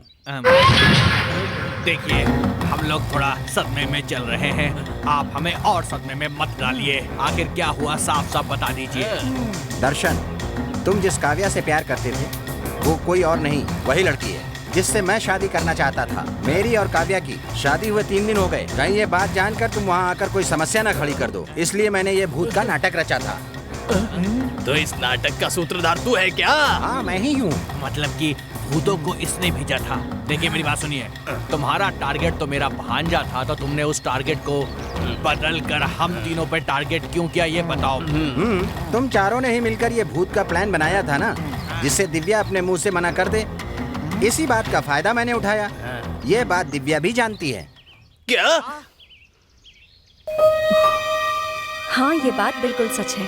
देखिए, हम लोग थोड़ा सदमे में चल रहे हैं। आप हमें और सदमे में मत डालिए। आखिर क्या हुआ, साफ साफ बता दीजिए। दर्शन, तुम जिस काव्या से प्यार करते थे वो कोई और नहीं, वही लड़की है जिससे मैं शादी करना चाहता था। मेरी और काव्या की शादी हुए 3 दिन हो गए। कहीं ये बात जानकर तुम वहाँ आकर कोई समस्या न खड़ी कर दो, इसलिए मैंने ये भूत का नाटक रचा था। तो इस नाटक का सूत्रधार तू है क्या? हाँ, मैं ही हूँ। मतलब कि भूतों को इसने भेजा था। देखिए मेरी बात सुनिए, तुम्हारा टारगेट तो मेरा भांजा था, तो तुमने उस टारगेट को बदल कर हम तीनों पे टारगेट क्यों किया, ये बताओ। तुम चारों ने ही मिलकर ये भूत का प्लान बनाया था ना, जिससे दिव्या अपने मुंह से मना कर दे। इसी बात का फायदा मैंने उठाया। ये बात दिव्या भी जानती है। क्या? हाँ, ये बात बिल्कुल सच है।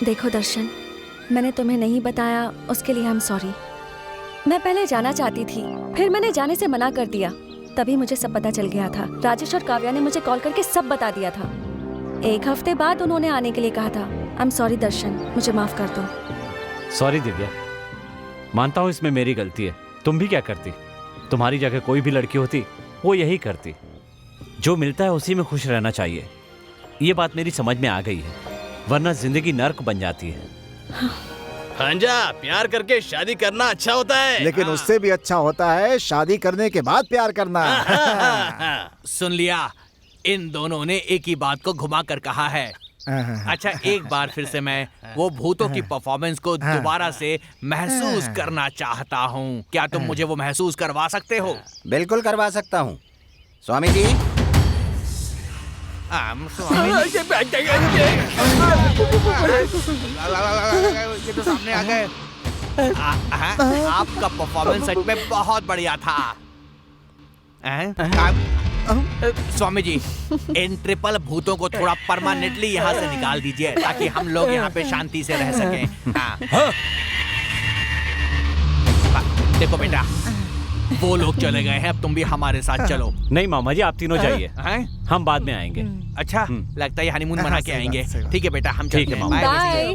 देखो दर्शन, मैंने तुम्हें नहीं बताया, उसके लिए हम सॉरी। मैं पहले जाना चाहती थी, फिर मैंने जाने से मना कर दिया। तभी मुझे सब पता चल गया था। राजेश और काव्या ने मुझे कॉल करके सब बता दिया था। 1 हफ्ते बाद उन्होंने आने के लिए कहा था। आई एम सॉरी दर्शन, मुझे माफ कर दो। सॉरी दिव्या, मानता हूँ इसमें मेरी गलती है। तुम भी क्या करती? तुम्हारी जगह कोई भी लड़की होती वो यही करती। जो मिलता है उसी में खुश रहना चाहिए। ये बात मेरी समझ में आ गई है, वरना जिंदगी नर्क बन जाती है। भांजा, प्यार करके शादी करना अच्छा होता है, लेकिन उससे भी अच्छा होता है शादी करने के बाद प्यार करना। सुन लिया, इन दोनों ने एक ही बात को घुमा कर कहा है। अच्छा, एक बार फिर से मैं वो भूतों की परफॉर्मेंस को दोबारा से महसूस करना चाहता हूँ। क्या तुम मुझे वो महसूस करवा सकते हो? बिल्कुल करवा सकता हूँ स्वामी जी। ये तो सामने आ गए। आपका परफॉर्मेंस सच में बहुत बढ़िया था। स्वामी जी, इन ट्रिपल भूतों को थोड़ा परमानेंटली यहाँ से निकाल दीजिए, ताकि हम लोग यहाँ पे शांति से रह सकें। देखो बेटा, वो लोग चले गए हैं, अब तुम भी हमारे साथ चलो। नहीं मामा जी, आप तीनों जाइए, हम बाद में आएंगे। अच्छा, लगता है हनीमून मना के आएंगे। ठीक है बेटा, हम चलते हैं। बाय।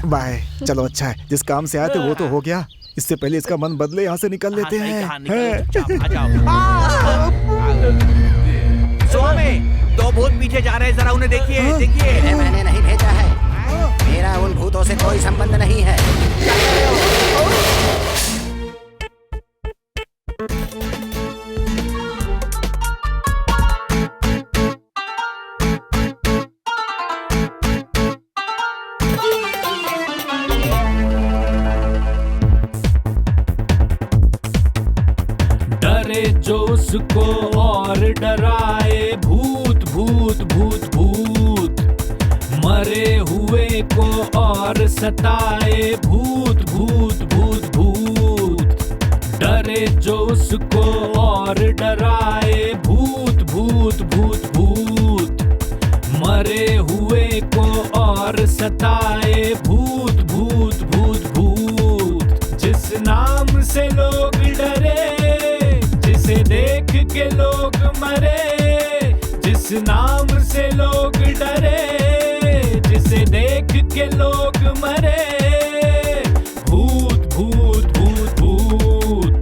बाय। चलो अच्छा है, जिस काम से आए थे वो तो हो गया। इससे पहले इसका मन बदले यहाँ से निकल लेते हैं। स्वामी, 2 भूत पीछे जा रहे हैं, जरा उन्हें देखिए। देखिए, मैंने नहीं भेजा है। मेरा उन भूतों से कोई संबंध नहीं है। डरे जो उसको और डराए, भूत भूत भूत भूत। मरे हुए को और सताए, भूत भूत भूत भूत। डरे जो उसको और डराए, भूत भूत भूत भूत। मरे हुए को और सताए, भूत भूत भूत भूत। जिस नाम से लोग डरे, जिसे देख के लोग मरे। जिस नाम से लोग डरे, जिसे देख के लोग मरे। भूत भूत भूत भूत।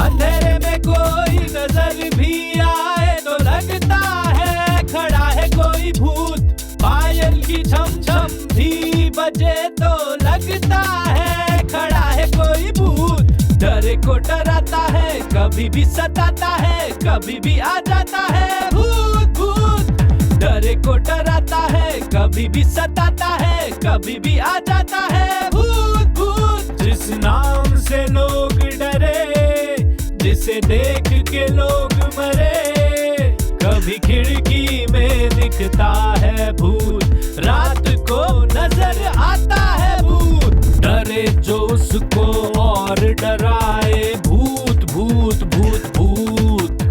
अंधेरे में कोई नजर भी आए तो लगता है खड़ा है कोई भूत। पायल की छम छम भी बजे तो लगता है खड़ा है कोई भूत। डरे को डराता है, कभी भी सताता है, कभी भी आ जाता है भूत भूत। डरे को डराता है, कभी भी सताता है, कभी भी आ जाता है भूत भूत। जिस नाम से लोग डरे, जिसे देख के लोग मरे। कभी खिड़की में दिखता है भूत, रात को नजर आता है भूत। डरे जो उसको और डराए, भूत भूत भूत भूत।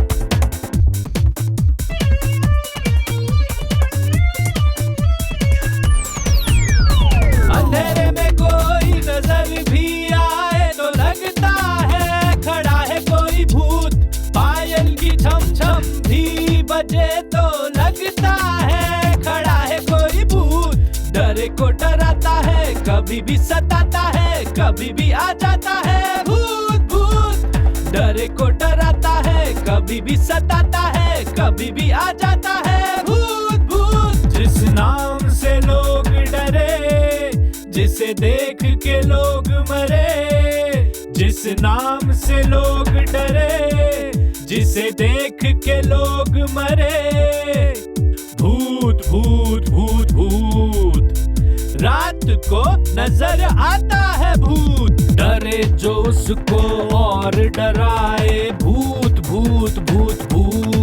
अंधेरे में कोई नजर भी आए तो लगता है खड़ा है कोई भूत। पायल की छम छम भी बजे तो लगता है खड़ा है कोई भूत, डरे को डराता है, कभी भी सताता है, कभी भी आ जाता है भूत भूत, डरे को डराता है, कभी भी सताता है, कभी भी आ जाता है भूत भूत। जिस नाम से लोग डरे, जिसे देख के लोग मरे, जिस नाम से लोग डरे, जिसे देख के लोग मरे, भूत भूत भूत भूत, रात को नजर आता है भूत, डरे जो उसको और डराए, भूत भूत भूत भूत।